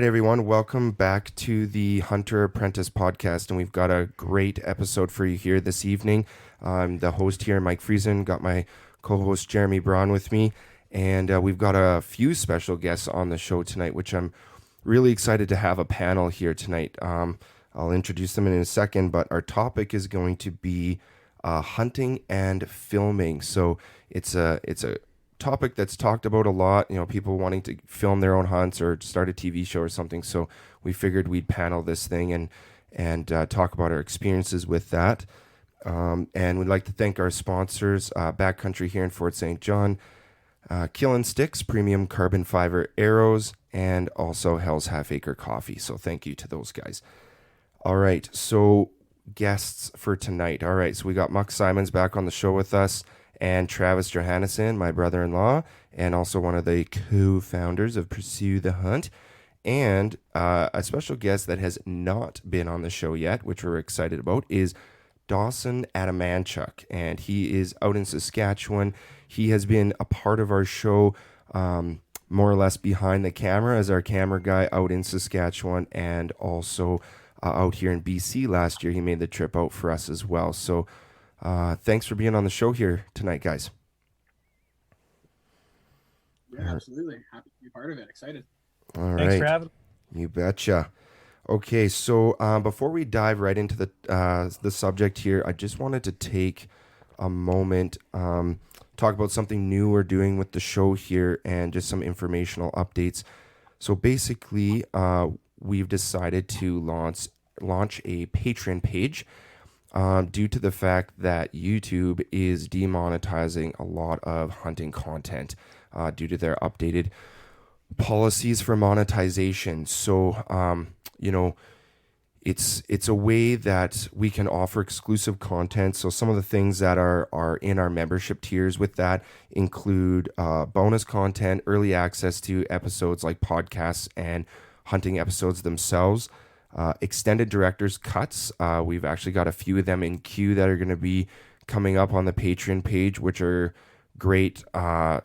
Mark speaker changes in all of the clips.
Speaker 1: right, everyone. Welcome back to the Hunter Apprentice podcast, and we've got a great episode for you here this evening. I'm the host here, Mike Friesen. Got my co-host Jeremy Braun with me, and we've got a few special guests on the show tonight, which I'm really excited to have a panel here tonight. I'll introduce them in a second, but our topic is going to be hunting and filming. So it's a topic that's talked about a lot, people wanting to film their own hunts or start a TV show or something. So we figured we'd panel this thing and talk about our experiences with that. And we'd like to thank our sponsors, Backcountry here in Fort St. John, Kill and Sticks, premium carbon fiber arrows, and also Hell's Half Acre Coffee. So thank you to those guys. All right, so guests for tonight. All right, so we got Muc Simons back on the show with us, and Travis Johannesson, my brother-in-law, and also one of the co-founders of Pursue the Hunt, and a special guest that has not been on the show yet, which we're excited about, is Dawson and Muc, and he is out in Saskatchewan. He has been a part of our show more or less behind the camera as our camera guy out in Saskatchewan, and also out here in BC last year. He made the trip out for us as well. So thanks for being on the show here tonight, guys.
Speaker 2: Yeah, absolutely. Happy to be part of it. Excited.
Speaker 1: All right.
Speaker 3: Thanks for having me.
Speaker 1: You betcha. Okay, so before we dive right into the subject here, I just wanted to take a moment, talk about something new we're doing with the show here and just some informational updates. So basically, we've decided to launch a Patreon page due to the fact that YouTube is demonetizing a lot of hunting content due to their updated policies for monetization. So, it's a way that we can offer exclusive content. So some of the things that are in our membership tiers with that include bonus content, early access to episodes like podcasts and hunting episodes themselves, extended director's cuts. We've actually got a few of them in queue that are going to be coming up on the Patreon page, which are great,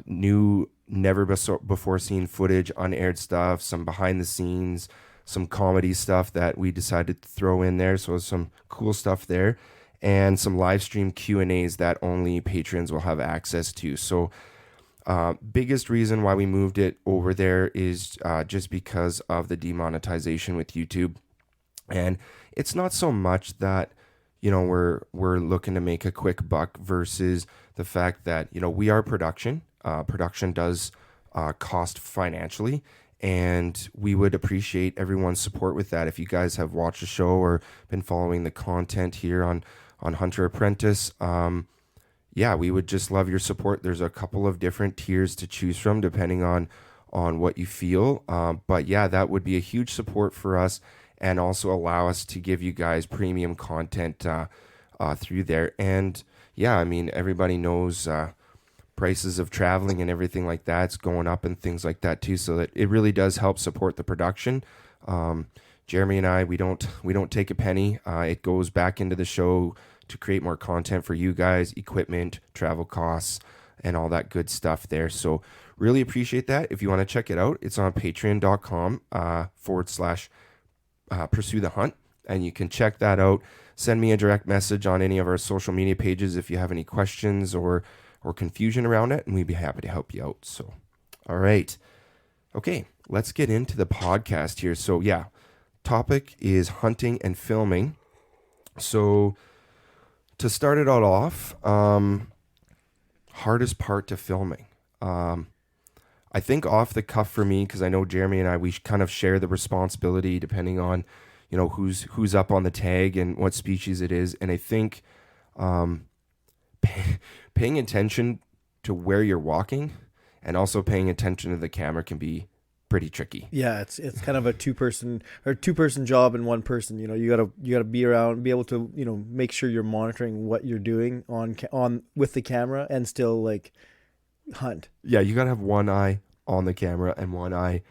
Speaker 1: new, never before seen footage, unaired stuff, some behind the scenes, some comedy stuff that we decided to throw in there. So some cool stuff there, and some live stream Q&As that only patrons will have access to. So biggest reason why we moved it over there is just because of the demonetization with YouTube. And it's not so much that, we're looking to make a quick buck versus the fact that, we are production. Production does cost financially, and we would appreciate everyone's support with that. If you guys have watched the show or been following the content here on Hunter Apprentice, we would just love your support. There's a couple of different tiers to choose from depending on what you feel. But that would be a huge support for us, and also allow us to give you guys premium content through there. And everybody knows prices of traveling and everything like that's going up and things like that too. So that it really does help support the production. Jeremy and I, we don't take a penny. It goes back into the show to create more content for you guys, equipment, travel costs, and all that good stuff there. So really appreciate that. If you want to check it out, it's on patreon.com / Pursue the Hunt, and you can check that out. Send me a direct message on any of our social media pages if you have any questions or confusion around it, and we'd be happy to help you out. So, all right. Okay, let's get into the podcast here. So, topic is hunting and filming. So, to start it all off, hardest part to filming. I think off the cuff for me, because I know Jeremy and I, we kind of share the responsibility depending on, who's up on the tag and what species it is. And I think paying attention to where you're walking and also paying attention to the camera can be pretty tricky.
Speaker 3: Yeah, it's kind of a two-person job and one person. You gotta be around, be able to make sure you're monitoring what you're doing on with the camera and still hunt.
Speaker 1: Yeah, you gotta have one eye on the camera and one eye,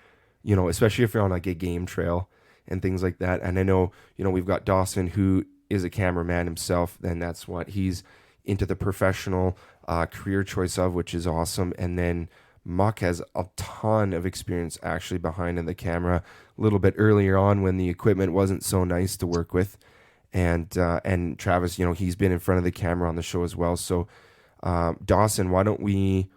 Speaker 1: especially if you're on a game trail and things like that. And I know we've got Dawson, who is a cameraman himself, and that's what he's into the professional career choice of, which is awesome. And then Muc has a ton of experience actually behind in the camera. A little bit earlier on when the equipment wasn't so nice to work with, and Travis, he's been in front of the camera on the show as well. So, Dawson, why don't we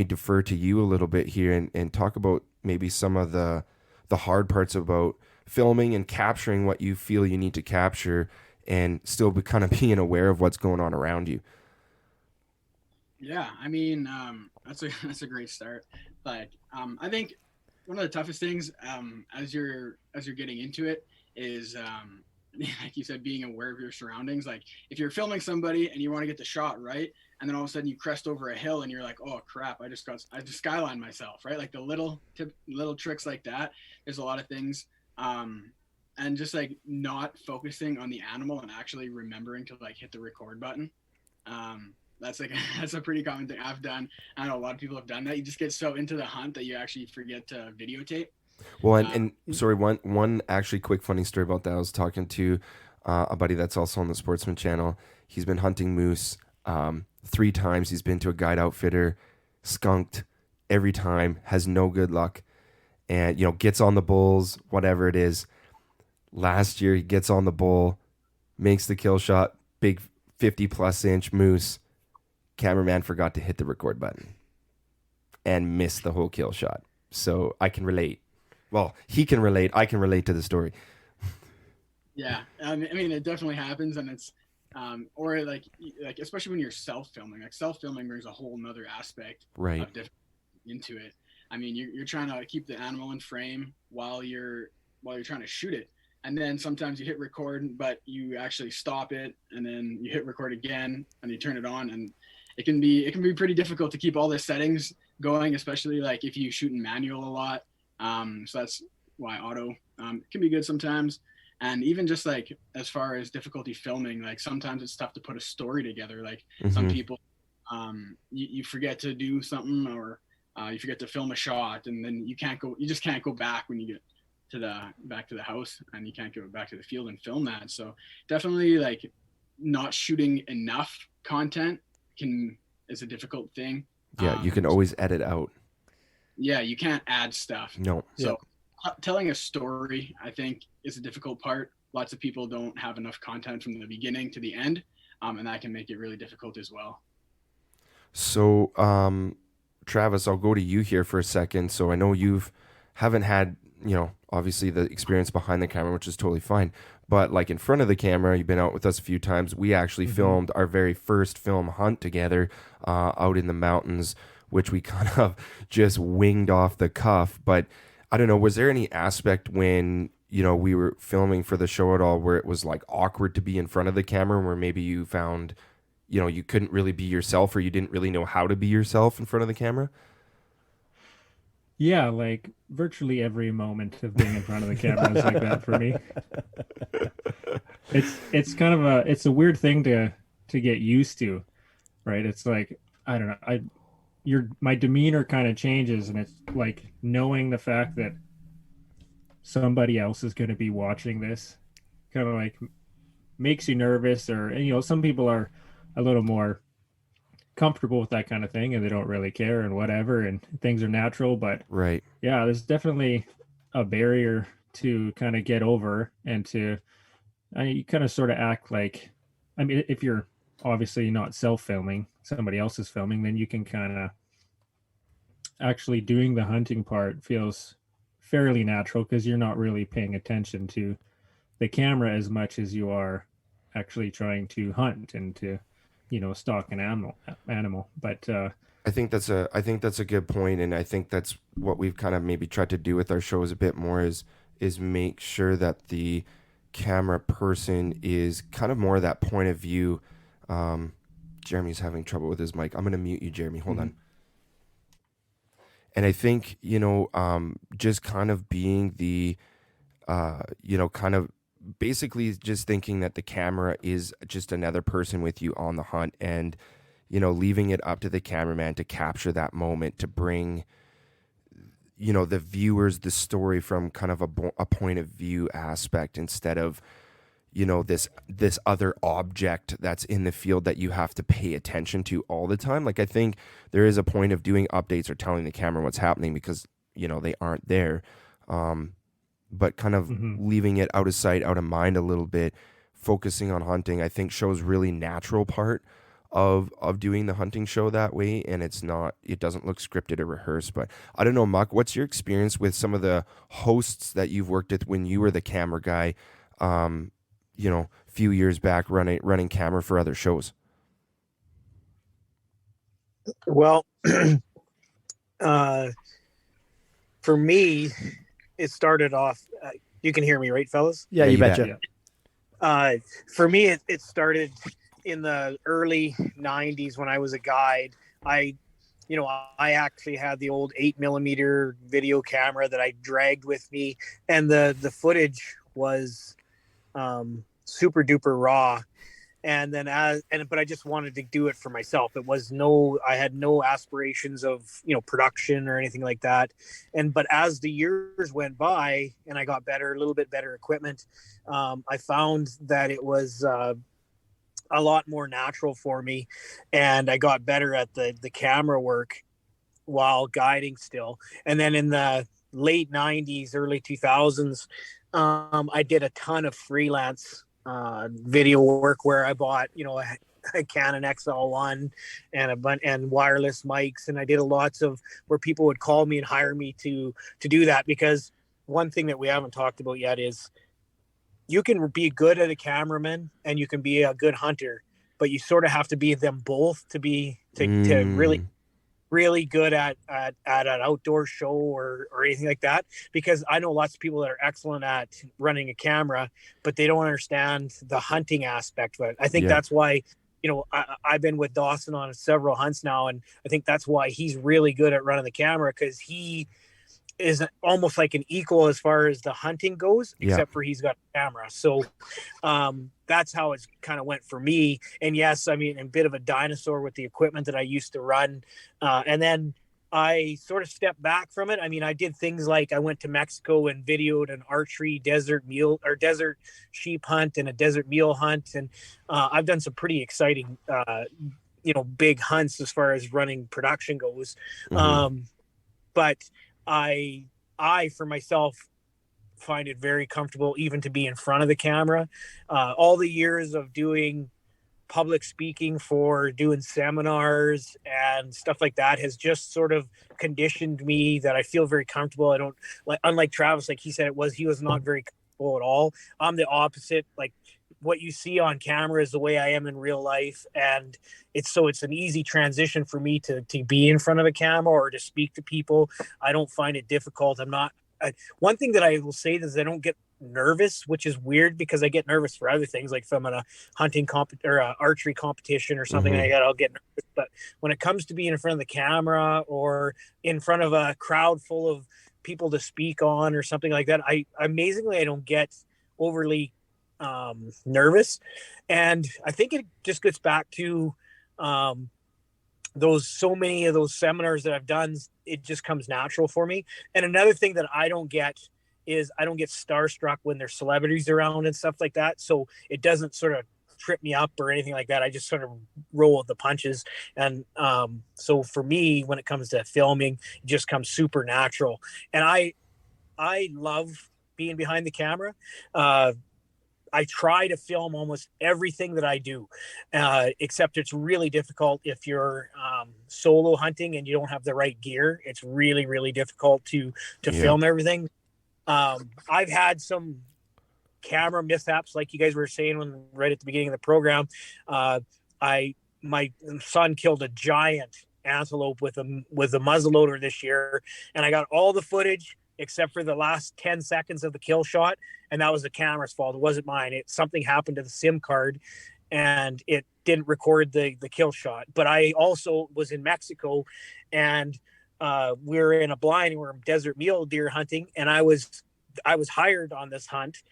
Speaker 1: defer to you a little bit here and talk about maybe some of the hard parts about filming and capturing what you feel you need to capture and still be kind of being aware of what's going on around you.
Speaker 2: Yeah, I mean, that's a great start. I think one of the toughest things as you're getting into it is like you said, being aware of your surroundings. Like if you're filming somebody and you want to get the shot right, and then all of a sudden you crest over a hill and you're like, oh crap, I just skylined myself, right? Like the little tricks like that. There's a lot of things. And just like not focusing on the animal and actually remembering to like hit the record button. That's that's a pretty common thing I've done. I know a lot of people have done that. You just get so into the hunt that you actually forget to videotape.
Speaker 1: Well, and sorry, one actually quick funny story about that. I was talking to a buddy that's also on the Sportsman channel. He's been hunting moose 3 times. He's been to a guide outfitter, skunked every time, has no good luck, and gets on the bulls, whatever it is. Last year he gets on the bull, makes the kill shot, big 50+ inch moose. Cameraman forgot to hit the record button and missed the whole kill shot. So I can relate. Well, he can relate. I can relate to the story.
Speaker 2: Yeah, I mean, it definitely happens, and it's or like especially when you're self-filming. Like self-filming brings a whole nother aspect
Speaker 1: Right.
Speaker 2: of into it. I mean, you're trying to keep the animal in frame while you're trying to shoot it, and then sometimes you hit record, but you actually stop it, and then you hit record again, and you turn it on, and it can be pretty difficult to keep all the settings going, especially like if you shoot in manual a lot. So that's why auto can be good sometimes. And even just like as far as difficulty filming, like sometimes it's tough to put a story together. Like some people, you forget to do something, or you forget to film a shot, and then you just can't go back when you get back to the house, and you can't go back to the field and film that. So definitely like not shooting enough content is a difficult thing.
Speaker 1: Yeah, you can always edit out.
Speaker 2: Yeah, you can't add stuff.
Speaker 1: No.
Speaker 2: So telling a story, I think, is a difficult part. Lots of people don't have enough content from the beginning to the end, and that can make it really difficult as well.
Speaker 1: So, Travis, I'll go to you here for a second. So I know haven't had, obviously the experience behind the camera, which is totally fine. But like in front of the camera, you've been out with us a few times. We actually filmed our very first film hunt together out in the mountains, which we kind of just winged off the cuff. But I don't know, was there any aspect when, we were filming for the show at all where it was like awkward to be in front of the camera, where maybe you found, you couldn't really be yourself, or you didn't really know how to be yourself in front of the camera?
Speaker 4: Yeah, like virtually every moment of being in front of the camera is like that for me. It's kind of it's a weird thing to get used to, right? It's like, I don't know, my demeanor kind of changes, and it's like knowing the fact that somebody else is going to be watching this kind of like makes you nervous, or some people are a little more comfortable with that kind of thing and they don't really care and whatever, and things are natural. But
Speaker 1: Right.
Speaker 4: yeah, there's definitely a barrier to kind of get over, and you kind of sort of act like, I mean, if you're obviously not self-filming, somebody else is filming, then you can kind of actually doing the hunting part feels fairly natural, because you're not really paying attention to the camera as much as you are actually trying to hunt and to stalk an animal. But
Speaker 1: I think that's a good point, and I think that's what we've kind of maybe tried to do with our shows a bit more is make sure that the camera person is kind of more that point of view. Jeremy's having trouble with his mic. I'm going to mute you, Jeremy. Hold on. And I think, just kind of being the, kind of basically just thinking that the camera is just another person with you on the hunt, and, leaving it up to the cameraman to capture that moment, to bring, the viewers the story from kind of a point of view aspect, instead of, this other object that's in the field that you have to pay attention to all the time. Like I think there is a point of doing updates or telling the camera what's happening because they aren't there, but kind of leaving it out of sight, out of mind a little bit, focusing on hunting, I think shows really natural part of doing the hunting show that way, and it doesn't look scripted or rehearsed. But I don't know, Muc, what's your experience with some of the hosts that you've worked with when you were the camera guy, few years back running camera for other shows?
Speaker 5: Well, for me, it started off. You can hear me, right, fellas?
Speaker 3: Yeah, you betcha.
Speaker 5: Yeah. For me, it started in the early 90s when I was a guide. I actually had the old 8mm video camera that I dragged with me, and the footage was super duper raw. And then but I just wanted to do it for myself. I had no aspirations of, production or anything like that. But as the years went by and I got a little bit better equipment, I found that it was a lot more natural for me, and I got better at the camera work while guiding still. And then in the late 90s, early 2000s, I did a ton of freelance video work where I bought, a Canon XL1 and wireless mics, and I did lots of where people would call me and hire me to do that. Because one thing that we haven't talked about yet is you can be good at a cameraman and you can be a good hunter, but you sort of have to be them both to really really good at an outdoor show or anything like that. Because I know lots of people that are excellent at running a camera, but they don't understand the hunting aspect of it. I think that's why, I've been with Dawson on several hunts now, and I think that's why he's really good at running the camera, because he is almost like an equal as far as the hunting goes, except for he's got a camera. So that's how it's kind of went for me. And yes, I mean, a bit of a dinosaur with the equipment that I used to run. And then I sort of stepped back from it. I mean, I did things like I went to Mexico and videoed an archery desert sheep hunt and a desert mule hunt. And I've done some pretty exciting, big hunts as far as running production goes. But I for myself find it very comfortable even to be in front of the camera. All the years of doing public speaking for doing seminars and stuff like that has just sort of conditioned me that I feel very comfortable. I don't unlike Travis, like he said, he was not very comfortable at all. I'm the opposite. Like what you see on camera is the way I am in real life. And it's an easy transition for me to be in front of a camera or to speak to people. I don't find it difficult. One thing that I will say is I don't get nervous, which is weird because I get nervous for other things, like if I'm in a hunting or a archery competition or something like that, I'll get nervous. But when it comes to being in front of the camera or in front of a crowd full of people to speak on or something like that, I don't get overly nervous. And I think it just gets back to so many of those seminars that I've done, it just comes natural for me. And another thing that I don't get is I don't get starstruck when there's celebrities around and stuff like that. So it doesn't sort of trip me up or anything like that. I just sort of roll with the punches. And so for me, when it comes to filming, it just comes super natural. And I love being behind the camera. I try to film almost everything that I do, except it's really difficult if you're solo hunting and you don't have the right gear. It's really, really difficult to film everything. I've had some camera mishaps, like you guys were saying right at the beginning of the program. My son killed a giant antelope with a muzzleloader this year, and I got all the footage except for the last 10 seconds of the kill shot. And that was the camera's fault. It wasn't mine. Something happened to the SIM card and it didn't record the kill shot. But I also was in Mexico and we were in a blind, we were desert mule deer hunting. And I was hired on this hunt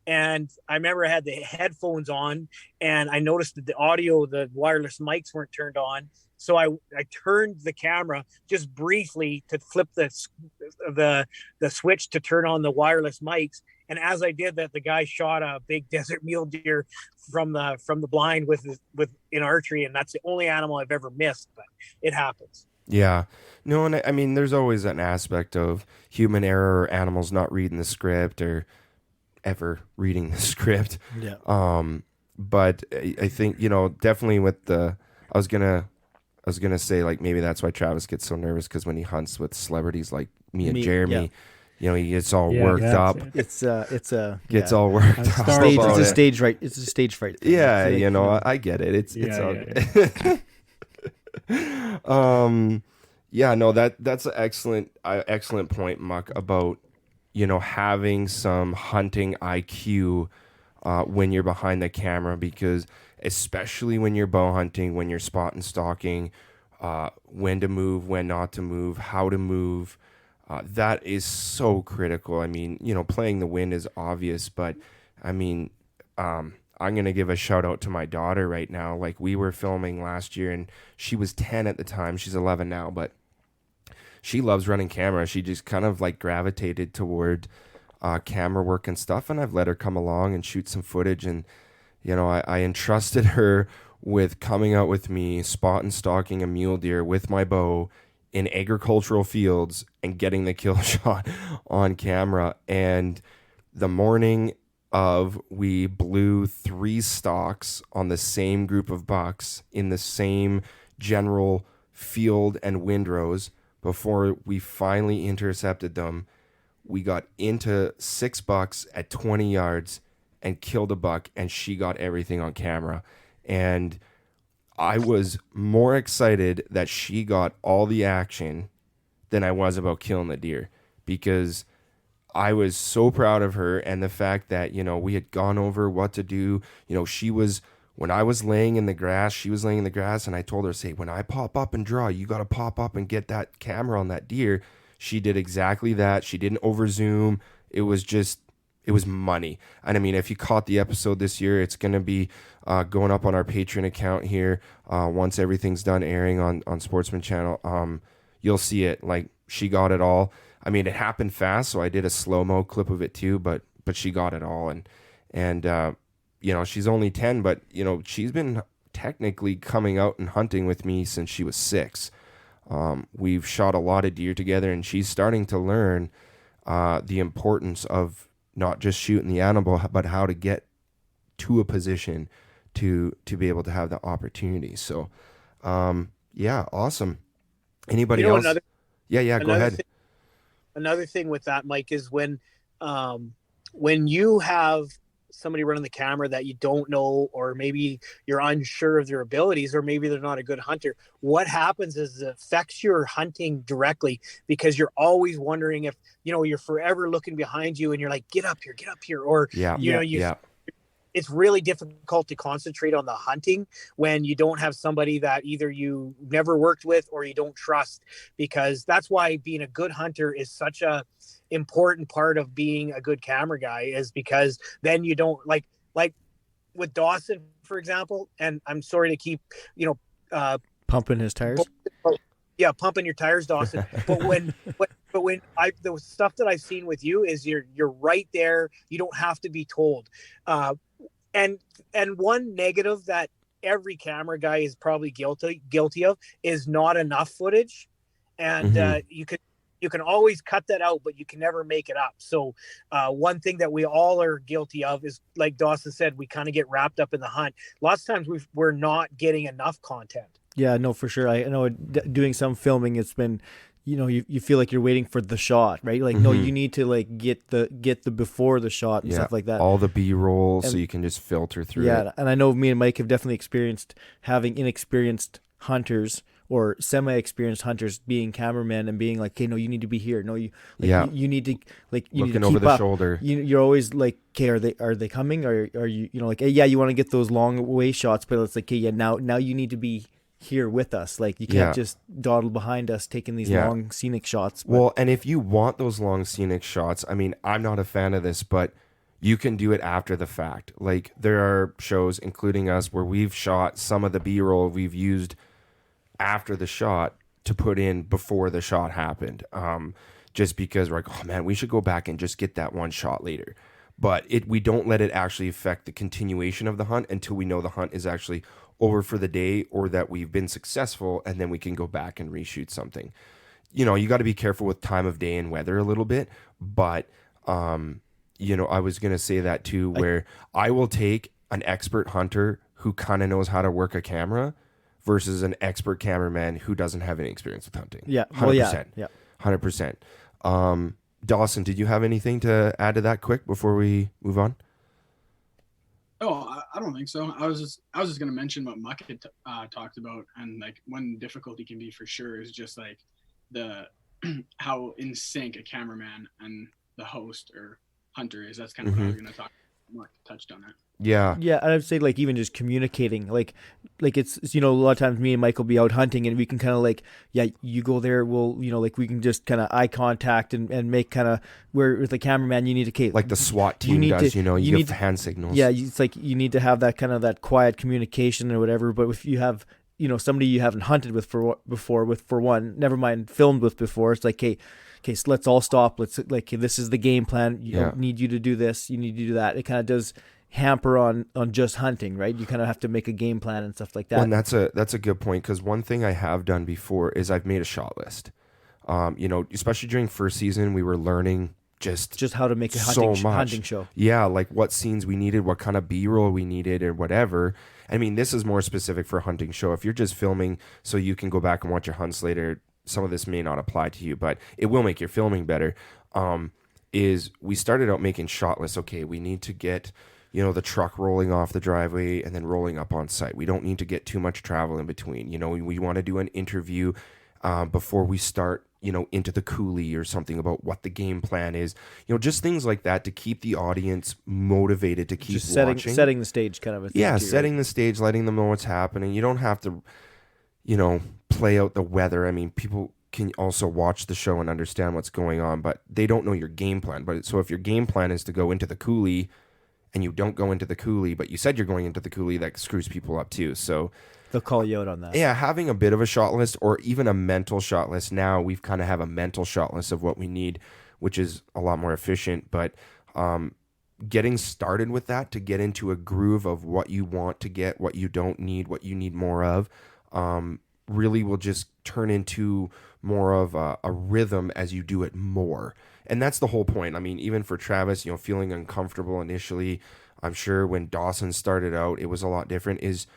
Speaker 5: And I remember I had the headphones on, and I noticed that the wireless mics weren't turned on. So I turned the camera just briefly to flip the switch to turn on the wireless mics. And as I did that, the guy shot a big desert mule deer from the blind with in archery, and that's the only animal I've ever missed. But it happens.
Speaker 1: Yeah. No, and I mean, there's always an aspect of human error, or animals not reading the script, or ever reading the script.
Speaker 3: Yeah.
Speaker 1: But I think, definitely with I was gonna say, like, maybe that's why Travis gets so nervous, because when he hunts with celebrities like me and Jeremy, he gets all worked up.
Speaker 3: It's
Speaker 1: Gets all worked up.
Speaker 3: It's a stage fright. It's a stage fright thing.
Speaker 1: Yeah, I get it. It's all good. No, that's an excellent point, Muc, about having some hunting IQ when you're behind the camera, because especially when you're bow hunting, when you're spot and stalking, when to move, when not to move, how to move, that is so critical. I mean, playing the wind is obvious, but I mean, I'm going to give a shout out to my daughter right now. Like, we were filming last year, and she was 10 at the time. She's 11 now, but she loves running camera. She just kind of like gravitated toward camera work and stuff, and I've let her come along and shoot some footage. And I entrusted her with coming out with me, spot and stalking a mule deer with my bow in agricultural fields and getting the kill shot on camera. And the morning of, we blew 3 stalks on the same group of bucks in the same general field and windrows. Before we finally intercepted them, we got into 6 bucks at 20 yards and killed a buck, and she got everything on camera. And I was more excited that she got all the action than I was about killing the deer, because I was so proud of her, and the fact that, we had gone over what to do. When I was laying in the grass, she was laying in the grass, and I told her, say, when I pop up and draw, you got to pop up and get that camera on that deer. She did exactly that. She didn't over zoom. It was money. And I mean, if you caught the episode this year, it's going to be going up on our Patreon account here once everything's done airing on Sportsman Channel. You'll see it. Like, she got it all. I mean, it happened fast, so I did a slow-mo clip of it too, but she got it all. And she's only 10, but she's been technically coming out and hunting with me since she was 6. We've shot a lot of deer together, and she's starting to learn the importance of not just shooting the animal, but how to get to a position to be able to have the opportunity. So, awesome. Anybody else? Go ahead.
Speaker 5: Another thing with that, Mike, is when you have somebody running the camera that you don't know, or maybe you're unsure of their abilities, or maybe they're not a good hunter, what happens is it affects your hunting directly, because you're always wondering if, you're forever looking behind you, and you're like, get up here. Or, it's really difficult to concentrate on the hunting when you don't have somebody that either you never worked with or you don't trust, because that's why being a good hunter is such a important part of being a good camera guy, is because then you don't like with Dawson, for example, and I'm sorry to keep,
Speaker 3: pumping his tires.
Speaker 5: Yeah, pumping your tires, Dawson. But when the stuff that I've seen with you is you're right there. You don't have to be told. And one negative that every camera guy is probably guilty of is not enough footage. And you can always cut that out, but you can never make it up. So one thing that we all are guilty of is, like Dawson said, we kind of get wrapped up in the hunt. Lots of times we're not getting enough content.
Speaker 3: Yeah, no, for sure. I know doing some filming, it's been, you feel like you're waiting for the shot, right? Like, no, you need to like get the before the shot and stuff like that.
Speaker 1: All the B-roll, so you can just filter through it.
Speaker 3: Yeah, and I know me and Mike have definitely experienced having inexperienced hunters or semi-experienced hunters being cameramen and being like, okay, no, you need to be here. No, you need to like, you
Speaker 1: looking
Speaker 3: need to
Speaker 1: over
Speaker 3: keep
Speaker 1: the
Speaker 3: up.
Speaker 1: shoulder.
Speaker 3: You're always like, okay, are they coming? Or are you, like, hey, yeah, you want to get those long way shots, but it's like, okay, yeah, now you need to be here with us. Like, you can't just dawdle behind us taking these long scenic shots.
Speaker 1: Well, and if you want those long scenic shots, I mean, I'm not a fan of this, but You can do it after the fact. Like there are shows, including us, where we've shot some of the B-roll we've used after the shot to put in before the shot happened. Just because we're like, oh man, we should go back and just get that one shot later. But we don't let it actually affect the continuation of the hunt until we know the hunt is actually over for the day or that we've been successful, and then we can go back and reshoot something. You know, you got to be careful with time of day and weather a little bit, but you know, I was going to say that too, where I will take an expert hunter who kind of knows how to work a camera versus an expert cameraman who doesn't have any experience with hunting.
Speaker 3: Yeah.
Speaker 1: 100%.
Speaker 3: Well, yeah.
Speaker 1: 100%. Dawson, did you have anything to add to that quick before we move on?
Speaker 2: Oh, I don't think so. I was just going to mention what Muc had talked about, and like one difficulty can be for sure is just like the how in sync a cameraman and the host or hunter is. That's kind of what I was going to talk. Muc touched on it.
Speaker 1: Yeah.
Speaker 3: Yeah, and I'd say like even just communicating, like it's you know, a lot of times me and Mike will be out hunting and we can kind of like, yeah, you go there, we'll, you know, like we can just kind of eye contact and make kind of, where with the cameraman you need to
Speaker 1: like the SWAT team does, you know, you give hand signals.
Speaker 3: Yeah, it's like you need to have that kind of that quiet communication or whatever. But if you have, you know, somebody you haven't hunted with for one, never mind filmed with before, it's like, okay, so let's all stop. Let's like, this is the game plan. You don't need you to do this. You need to do that. It kind of does hamper on just hunting, right? You kind of have to make a game plan and stuff like that.
Speaker 1: Well, and that's a good point, because one thing I have done before is I've made a shot list. You know, especially during first season, we were learning just
Speaker 3: how to make a hunting show.
Speaker 1: Yeah, like what scenes we needed, what kind of B-roll we needed, or whatever. I mean, this is more specific for a hunting show. If you're just filming so you can go back and watch your hunts later, some of this may not apply to you, but it will make your filming better. Is we started out making shot lists. Okay, we need to get, you know, the truck rolling off the driveway and then rolling up on site. We don't need to get too much travel in between. You know, we want to do an interview before we start, you know, into the coulee or something about what the game plan is. You know, just things like that to keep the audience motivated to keep
Speaker 3: just
Speaker 1: watching.
Speaker 3: setting the stage kind of a thing.
Speaker 1: Yeah,
Speaker 3: too,
Speaker 1: setting
Speaker 3: right?
Speaker 1: the stage, letting them know what's happening. You don't have to, you know, play out the weather. I mean, people can also watch the show and understand what's going on, but they don't know your game plan. But so if your game plan is to go into the coulee and you don't go into the coulee, but you said you're going into the coulee, that screws people up too. So
Speaker 3: They'll call you out on that.
Speaker 1: yeah, having a bit of a shot list or even a mental shot list. Now we've kind of have a mental shot list of what we need, which is a lot more efficient. But getting started with that to get into a groove of what you want to get, what you don't need, what you need more of, really will just turn into more of a rhythm as you do it more. And that's the whole point. I mean, even for Travis, you know, feeling uncomfortable initially, I'm sure when Dawson started out, it was a lot different, is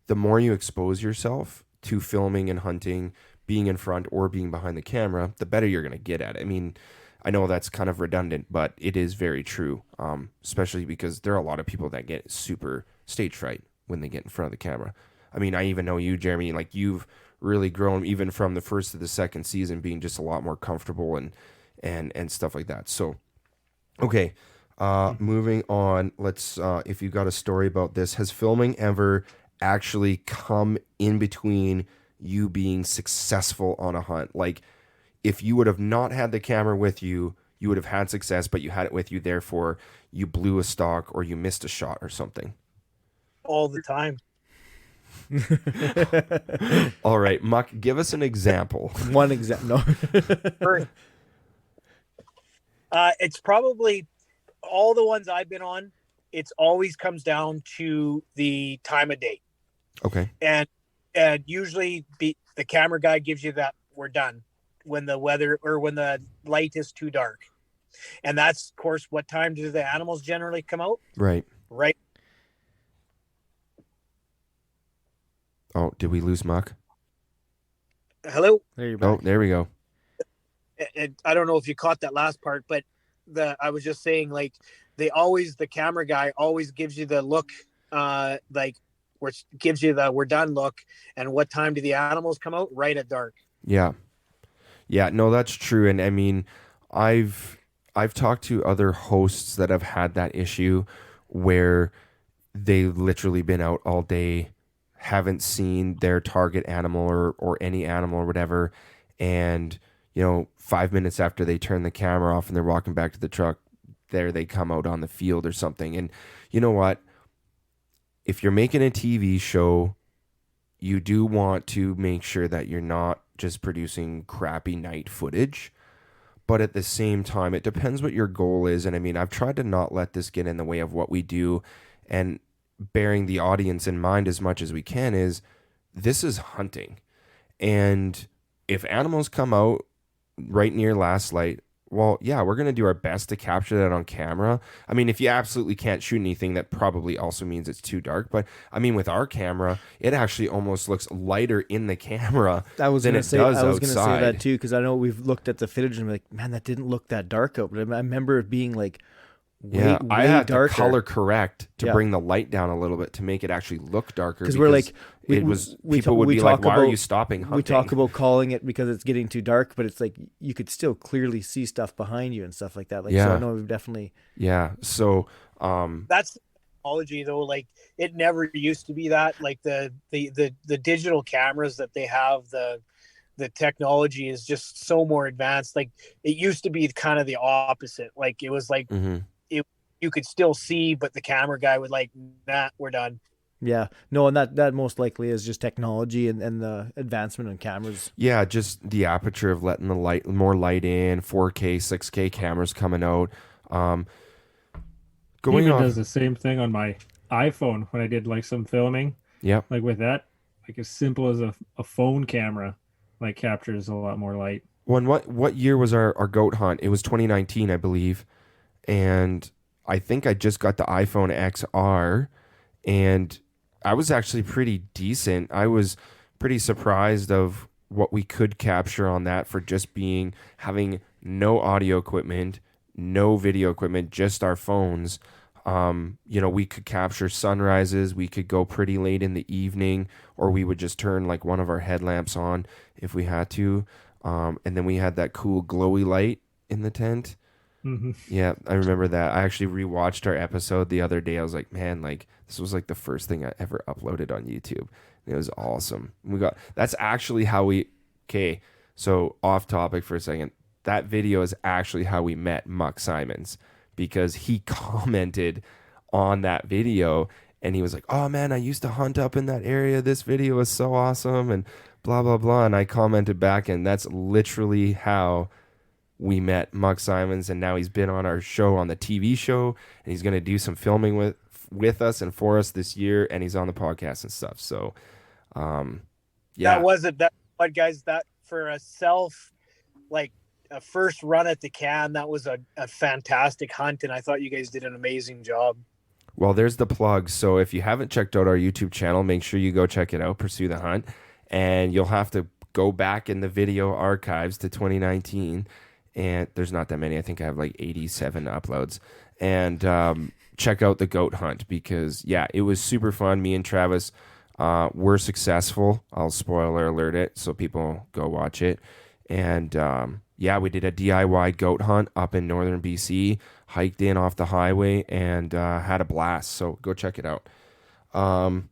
Speaker 1: the more you expose yourself to filming and hunting, being in front or being behind the camera, the better you're going to get at it. I mean, I know that's kind of redundant, but it is very true, especially because there are a lot of people that get super stage fright when they get in front of the camera. I mean, I even know you, Jeremy, like you've really grown even from the first to the second season, being just a lot more comfortable and stuff like that. So, okay, moving on. Let's, if you got a story about this, has filming ever actually come in between you being successful on a hunt? Like if you would have not had the camera with you, you would have had success, but you had it with you, therefore you blew a stock or you missed a shot or something.
Speaker 5: All the time.
Speaker 1: All right, Muc, give us an example.
Speaker 3: One example. No.
Speaker 5: It's probably all the ones I've been on. It's always comes down to the time of day.
Speaker 1: Okay.
Speaker 5: And usually the camera guy gives you that we're done when the weather or when the light is too dark. And that's, of course, what time do the animals generally come out?
Speaker 1: Right.
Speaker 5: Right.
Speaker 1: Oh, did we lose Muc?
Speaker 5: Hello?
Speaker 3: There you're back.
Speaker 1: Oh, there we go.
Speaker 5: I don't know if you caught that last part, but I was just saying, like, the camera guy always gives you the look, which gives you the we're done look. And what time do the animals come out? Right at dark.
Speaker 1: Yeah. Yeah, no, that's true. And I mean, I've talked to other hosts that have had that issue where they've literally been out all day, haven't seen their target animal or any animal or whatever. And, you know, 5 minutes after they turn the camera off and they're walking back to the truck, there they come out on the field or something. And you know what? If you're making a TV show, you do want to make sure that you're not just producing crappy night footage. But at the same time, it depends what your goal is. And I mean, I've tried to not let this get in the way of what we do, and bearing the audience in mind as much as we can is this is hunting. And if animals come out right near last light, well, yeah, we're going to do our best to capture that on camera. I mean, if you absolutely can't shoot anything, that probably also means it's too dark. But I mean, with our camera, it actually almost looks lighter in the camera than it does outside.
Speaker 3: I was going to say that too, because I know we've looked at the footage and we're like, man, that didn't look that dark out. But I remember it being like way
Speaker 1: I had
Speaker 3: darker.
Speaker 1: to color correct to bring the light down a little bit to make it actually look darker.
Speaker 3: Because we're like,
Speaker 1: people would be like, why are you stopping hunting?
Speaker 3: We talk about calling it because it's getting too dark, but it's like you could still clearly see stuff behind you and stuff like that. Like, so I know we've definitely.
Speaker 1: Yeah. So
Speaker 5: that's technology though. Like it never used to be that. Like the digital cameras that they have, the technology is just so more advanced. Like it used to be kind of the opposite. Like it was like you could still see, but the camera guy would like, nah, we're done.
Speaker 3: Yeah, no, and that most likely is just technology and the advancement in cameras.
Speaker 1: Yeah, just the aperture of letting the more light in, 4K, 6K cameras coming out.
Speaker 4: Does the same thing on my iPhone when I did like some filming.
Speaker 1: Yeah,
Speaker 4: like with that, like as simple as a phone camera, like captures a lot more light.
Speaker 1: Well, and what year was our goat hunt? It was 2019, I believe, and I think I just got the iPhone XR, and I was actually pretty decent. I was pretty surprised of what we could capture on that for just having no audio equipment, no video equipment, just our phones. We could capture sunrises. We could go pretty late in the evening, or we would just turn like one of our headlamps on if we had to. And then we had that cool glowy light in the tent.
Speaker 4: Mm-hmm.
Speaker 1: Yeah, I remember that. I actually rewatched our episode the other day. I was like, man, like this was like the first thing I ever uploaded on YouTube. And it was awesome. That's actually how okay, so off topic for a second. That video is actually how we met Muc Simons, because he commented on that video and he was like, oh man, I used to hunt up in that area. This video was so awesome and blah, blah, blah. And I commented back, and that's literally how we met Muc Simons, and now he's been on our show, on the TV show, and he's going to do some filming with us and for us this year, and he's on the podcast and stuff. So,
Speaker 5: that guys, that for a first run at the can, that was a fantastic hunt, and I thought you guys did an amazing job.
Speaker 1: Well, there's the plug. So if you haven't checked out our YouTube channel, make sure you go check it out, Pursue the Hunt, and you'll have to go back in the video archives to 2019. And there's not that many. I think I have like 87 uploads. And check out the goat hunt, because, yeah, it was super fun. Me and Travis were successful. I'll spoiler alert it, so people go watch it. And, we did a DIY goat hunt up in northern BC, hiked in off the highway, and had a blast. So go check it out. All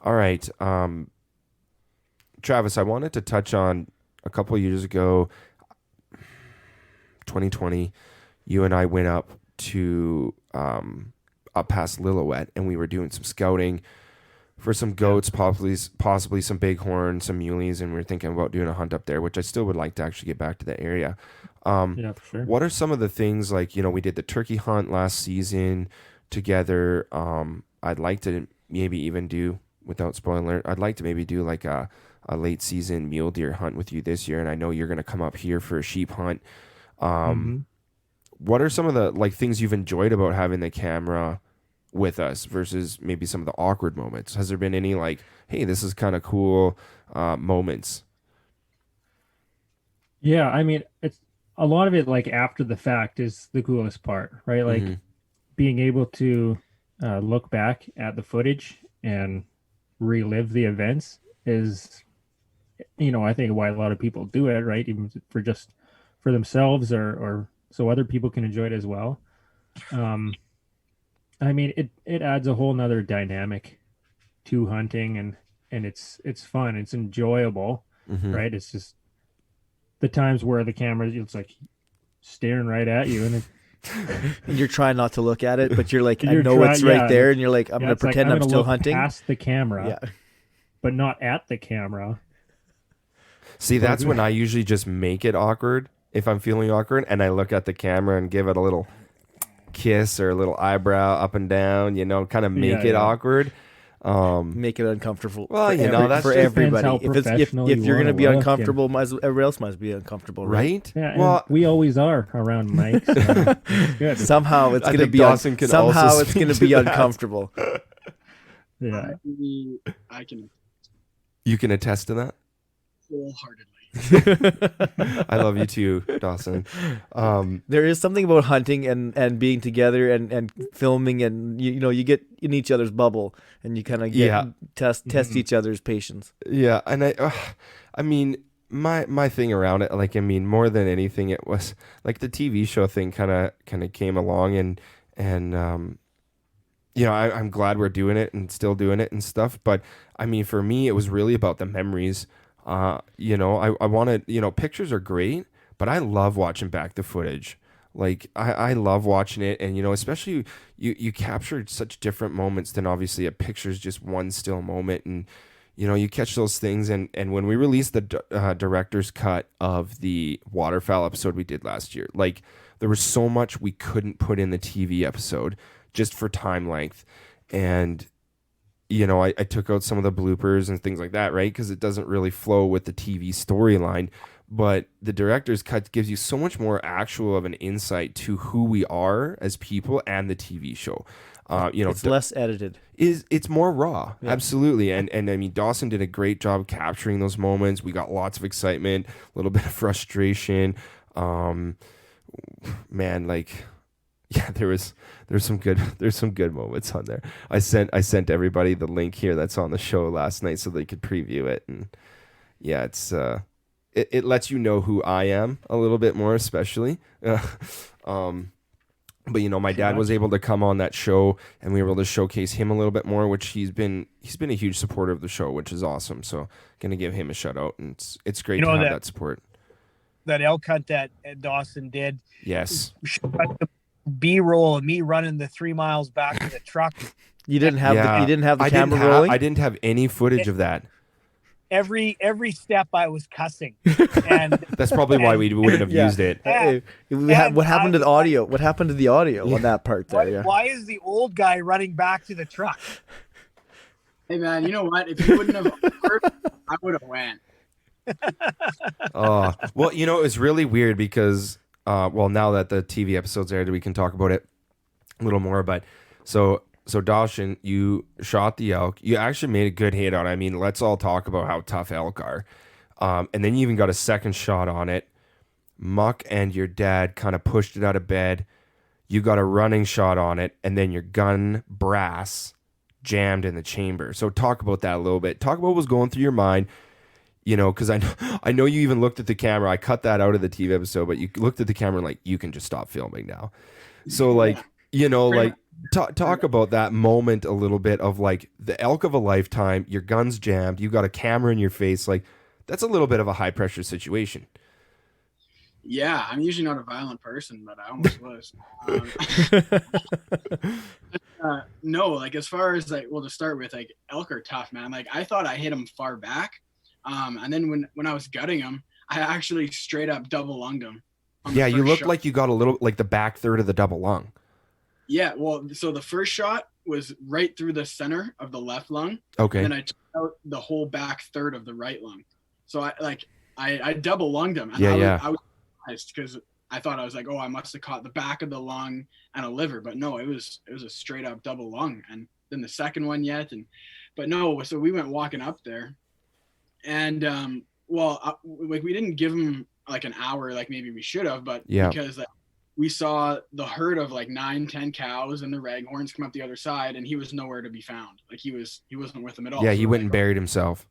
Speaker 1: right. Travis, I wanted to touch on a couple of years ago, 2020, you and I went up past Lillooet, and we were doing some scouting for some goats, possibly some bighorn, some muleys, and we were thinking about doing a hunt up there, which I still would like to actually get back to that area.
Speaker 4: For sure.
Speaker 1: What are some of the things, like, we did the turkey hunt last season together. I'd like to maybe even do, without spoiler, I'd like to maybe do like a late season mule deer hunt with you this year, and I know you're going to come up here for a sheep hunt. What are some of the things you've enjoyed about having the camera with us versus maybe some of the awkward moments? Has there been any hey, this is kind of cool moments?
Speaker 4: Yeah, I mean, it's a lot of it after the fact is the coolest part, right? Like being able to look back at the footage and relive the events is, I think why a lot of people do it, right? Even for themselves or so other people can enjoy it as well. I mean, it adds a whole nother dynamic to hunting, and it's fun. It's enjoyable, right? It's just the times where the camera, it's like staring right at you, and
Speaker 3: And you're trying not to look at it, but you're like, I
Speaker 4: You're
Speaker 3: know it's right there, and you're like, I'm gonna
Speaker 4: it's like,
Speaker 3: pretend I'm
Speaker 4: gonna
Speaker 3: still
Speaker 4: look
Speaker 3: hunting.
Speaker 4: past the camera,
Speaker 3: Yeah.
Speaker 4: but not at the camera.
Speaker 1: See, that's when I usually just make it awkward if I'm feeling awkward, and I look at the camera and give it a little kiss or a little eyebrow up and down, kind of make it awkward.
Speaker 3: Make it uncomfortable.
Speaker 1: Well, that's
Speaker 3: for
Speaker 1: just
Speaker 3: everybody.
Speaker 4: how
Speaker 3: If
Speaker 4: professional
Speaker 3: if
Speaker 4: you
Speaker 3: you're gonna
Speaker 4: wanna
Speaker 3: be
Speaker 4: look
Speaker 3: uncomfortable, everybody else must be uncomfortable, right?
Speaker 1: Right?
Speaker 4: Yeah,
Speaker 1: Well,
Speaker 4: and we always are around Mike. So it's good.
Speaker 3: Somehow it's
Speaker 1: I
Speaker 3: gonna
Speaker 1: think
Speaker 3: be
Speaker 1: Dawson can also
Speaker 3: somehow it's
Speaker 1: speak
Speaker 3: gonna
Speaker 1: to
Speaker 3: be
Speaker 1: that.
Speaker 3: uncomfortable.
Speaker 4: Yeah.
Speaker 2: I can
Speaker 1: You can attest to that.
Speaker 2: wholeheartedly.
Speaker 1: I love you too, Dawson.
Speaker 3: There is something about hunting and being together and filming, and you get in each other's bubble, and you kind of test each other's patience.
Speaker 1: Yeah, and I mean, my thing around it, like, I mean, more than anything, it was like the TV show thing kind of came along, and I'm glad we're doing it and still doing it and stuff. But I mean, for me, it was really about the memories. I wanted, pictures are great, but I love watching back the footage. Like, I love watching it, and especially you captured such different moments than obviously a picture's just one still moment, and you catch those things. And when we released the director's cut of the waterfowl episode we did last year, like, there was so much we couldn't put in the TV episode just for time length, and I took out some of the bloopers and things like that, right? Because it doesn't really flow with the TV storyline. But the director's cut gives you so much more actual of an insight to who we are as people and the TV show.
Speaker 3: It's less edited.
Speaker 1: It's more raw,
Speaker 3: Yeah.
Speaker 1: Absolutely. And I mean, Dawson did a great job capturing those moments. We got lots of excitement, a little bit of frustration. Man, like, yeah, there's some good moments on there. I sent everybody the link here that's on the show last night so they could preview it, and yeah, it's it lets you know who I am a little bit more, especially. But my dad was able to come on that show, and we were able to showcase him a little bit more, which he's been a huge supporter of the show, which is awesome. So gonna give him a shout out, and it's great to have that support.
Speaker 5: That elk hunt that Dawson did.
Speaker 1: Yes.
Speaker 5: B-roll of me running the 3 miles back to the truck.
Speaker 3: You didn't have the camera rolling.
Speaker 1: I didn't have any footage of that.
Speaker 5: Every step I was cussing, and
Speaker 1: That's probably why we wouldn't have used it.
Speaker 3: What happened to the audio? What happened to the audio on that part there? Yeah.
Speaker 5: why is the old guy running back to the truck?
Speaker 2: Hey man, you know what? If you wouldn't have offered, I would have went.
Speaker 1: Oh, well, it was really weird because, now that the TV episode's aired, we can talk about it a little more. But so Dawson, you shot the elk. You actually made a good hit on it. I mean, let's all talk about how tough elk are. And then you even got a second shot on it. Muc and your dad kind of pushed it out of bed. You got a running shot on it, and then your gun brass jammed in the chamber. So talk about that a little bit. Talk about what was going through your mind. Because I know you even looked at the camera. I cut that out of the TV episode, but you looked at the camera and, like, you can just stop filming now. So, like, talk about that moment a little bit of, like, the elk of a lifetime. Your gun's jammed. You got a camera in your face. Like, that's a little bit of a high pressure situation.
Speaker 2: Yeah, I'm usually not a violent person, but I almost was. No, like, as far as, like, well, to start with, like, elk are tough, man. Like, I thought I hit them far back. And then when I was gutting them, I actually straight up double lunged them.
Speaker 1: Yeah, you looked like you got a little, like, the back third of the double lung.
Speaker 2: Yeah, well, so the first shot was right through the center of the left lung.
Speaker 1: Okay.
Speaker 2: And then I took out the whole back third of the right lung. So I double lunged them. And I was surprised because I thought, I was like, oh, I must have caught the back of the lung and a liver, but no, it was a straight up double lung. And then the second one but no, so we went walking up there. And like, we didn't give him like an hour like maybe we should have, but because we saw the herd of like 9-10 cows and the raghorns come up the other side, and he was nowhere to be found. Like, he wasn't with them at all.
Speaker 1: Yeah,
Speaker 2: so
Speaker 1: he went and buried himself.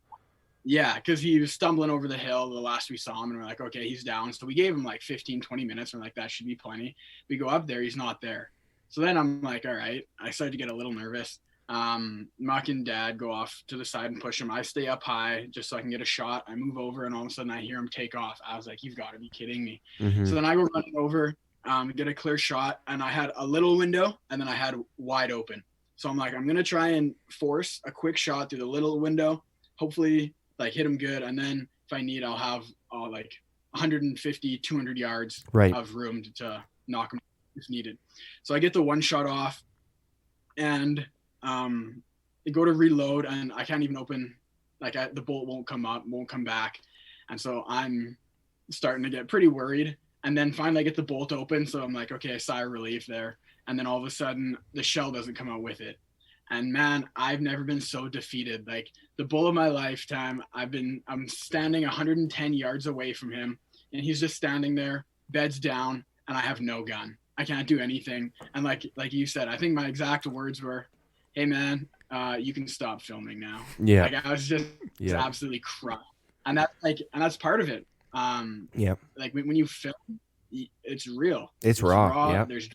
Speaker 2: Yeah, because he was stumbling over the hill the last we saw him, and we're like, okay, he's down. So we gave him like 15-20 minutes, and we're like, that should be plenty. We go up there, he's not there. So then I'm like, all right. I started to get a little nervous. Muc and Dad go off to the side and push him. I stay up high just so I can get a shot. I move over, and all of a sudden I hear him take off. I was like, you've got to be kidding me.
Speaker 1: Mm-hmm.
Speaker 2: So then I go running over, get a clear shot, and I had a little window and then I had wide open. So I'm like, I'm gonna try and force a quick shot through the little window, hopefully like hit him good, and then if I need, I'll have like 150, 200 yards
Speaker 1: Right.
Speaker 2: of room to knock him if needed. So I get the one shot off, and I go to reload, and I can't even open, like the bolt won't come back, and so I'm starting to get pretty worried. And then finally I get the bolt open, so I'm like, okay, sigh of relief there. And then all of a sudden the shell doesn't come out with it. And man, I've never been so defeated. Like the bull of my lifetime, I'm standing 110 yards away from him, and he's just standing there, beds down, and I have no gun. I can't do anything. And like you said, I think my exact words were, "Hey man, you can stop filming now."
Speaker 1: Yeah.
Speaker 2: Like I was just absolutely crushed. And that's part of it. Like when you film, it's real.
Speaker 1: It's raw. Yeah.
Speaker 2: There's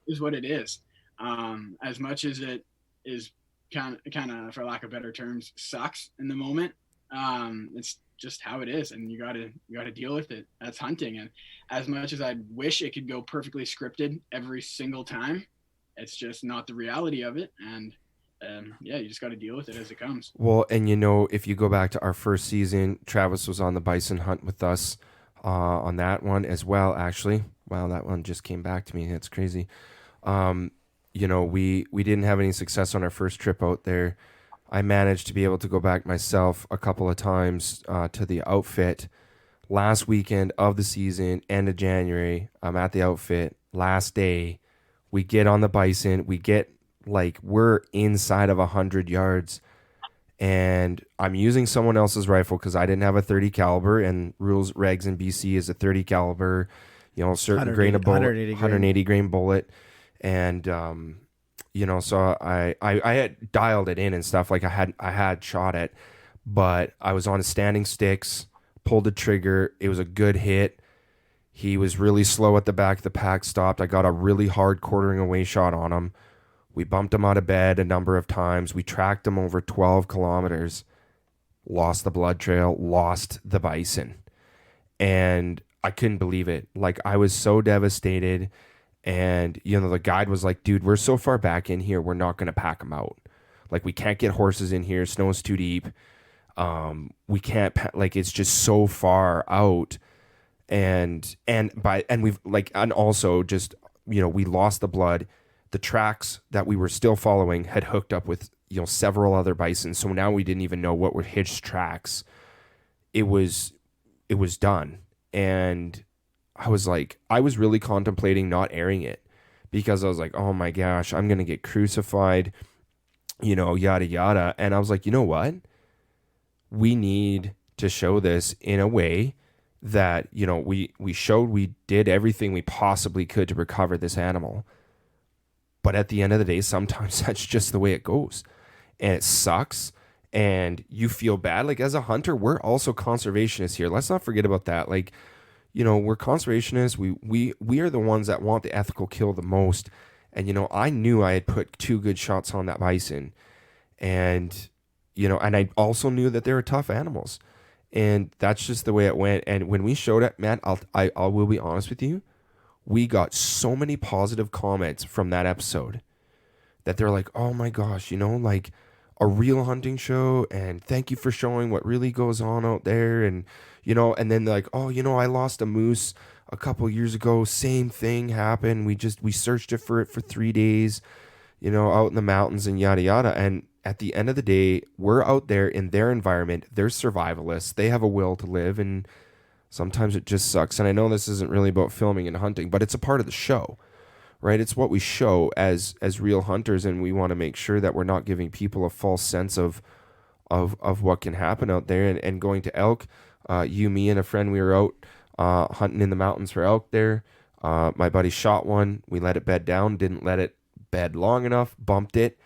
Speaker 2: is what it is. As much as it is kind of, for lack of better terms, sucks in the moment. It's just how it is, and you gotta deal with it. That's hunting. And as much as I wish it could go perfectly scripted every single time, it's just not the reality of it. And you just got to deal with it as it comes.
Speaker 1: Well, and if you go back to our first season, Travis was on the bison hunt with us on that one as well, actually. Wow, that one just came back to me. That's crazy. We didn't have any success on our first trip out there. I managed to be able to go back myself a couple of times to the outfit. Last weekend of the season, end of January, I'm at the outfit. Last day, we get on the bison. We're inside of 100 yards, and I'm using someone else's rifle because I didn't have a 30 caliber, and rules regs in BC is a 30 caliber, certain grain of bullet, 180 grain bullet. And, so I had dialed it in and stuff. Like I had shot it, but I was on standing sticks, pulled the trigger. It was a good hit. He was really slow at the back of the pack, stopped. I got a really hard quartering away shot on him. We bumped him out of bed a number of times. We tracked him over 12 kilometers, lost the blood trail, lost the bison. And I couldn't believe it. Like, I was so devastated. And, the guide was like, dude, we're so far back in here, we're not going to pack him out. Like, we can't get horses in here. Snow's too deep. We can't, it's just so far out. And also just, we lost the blood. The tracks that we were still following had hooked up with, several other bison. So now we didn't even know what were hitched tracks. It was done. And I was really contemplating not airing it because I was like, oh my gosh, I'm going to get crucified, yada, yada. And I was like, you know what? We need to show this in a way that, we showed we did everything we possibly could to recover this animal. But at the end of the day, sometimes that's just the way it goes. And it sucks. And you feel bad. Like, as a hunter, we're also conservationists here. Let's not forget about that. Like, we're conservationists. We are the ones that want the ethical kill the most. And, I knew I had put 2 good shots on that bison. And, and I also knew that they were tough animals. And that's just the way it went. And when we showed it, man, I will be honest with you. We got so many positive comments from that episode that they're like, oh my gosh, like a real hunting show. And thank you for showing what really goes on out there. And, and then they're like, oh, I lost a moose a couple years ago. Same thing happened. We searched it for 3 days, out in the mountains and yada, yada. And at the end of the day, we're out there in their environment. They're survivalists. They have a will to live. And sometimes it just sucks. And I know this isn't really about filming and hunting, but it's a part of the show, right? It's what we show as real hunters, and we want to make sure that we're not giving people a false sense of what can happen out there. And going to elk, me and a friend, we were out hunting in the mountains for elk there. My buddy shot one. We let it bed down, didn't let it bed long enough, bumped it.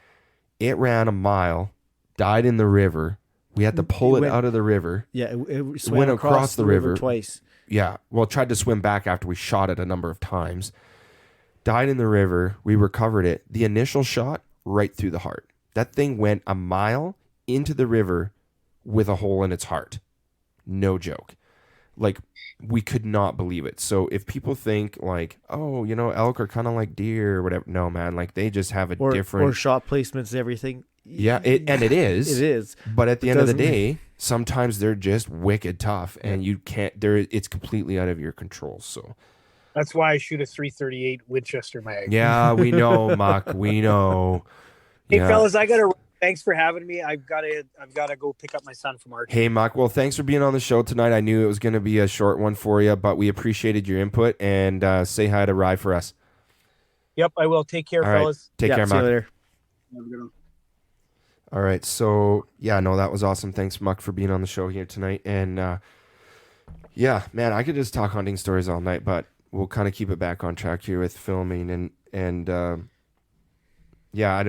Speaker 1: It ran a mile, died in the river. We had to pull it out of the river.
Speaker 3: Yeah, it swam
Speaker 1: went across the river
Speaker 3: twice.
Speaker 1: Yeah, well, tried to swim back after we shot it a number of times. Died in the river. We recovered it. The initial shot, right through the heart. That thing went a mile into the river with a hole in its heart. No joke. like we could not believe it. So if people think like, oh, you know, elk are kind of like deer or whatever, no, man, like they just have a
Speaker 3: or
Speaker 1: different
Speaker 3: shot placements and everything.
Speaker 1: yeah, it is.
Speaker 3: It is.
Speaker 1: But at the
Speaker 3: It
Speaker 1: end of the
Speaker 3: doesn't-
Speaker 1: day, sometimes they're just wicked tough, and you can't. It's completely out of your control. So
Speaker 5: That's why I shoot a 338 Winchester mag.
Speaker 1: yeah, we know, Muc. We know.
Speaker 5: Hey,
Speaker 1: Yeah.
Speaker 5: fellas, thanks for having me. I've got to go pick up my son from archery.
Speaker 1: Hey, Muc. Well, thanks for being on the show tonight. I knew it was going to be a short one for you, but we appreciated your input, and say hi to Rye for us.
Speaker 5: Yep, I will. Take care,
Speaker 1: All right.
Speaker 5: fellas.
Speaker 1: Take care,
Speaker 3: See you
Speaker 1: Muc.
Speaker 3: later.
Speaker 2: Have a good one.
Speaker 1: All right. So, yeah, no, that was awesome. Thanks, Muc, for being on the show here tonight. And, yeah, man, I could just talk hunting stories all night, but we'll kind of keep it back on track here with filming. And yeah,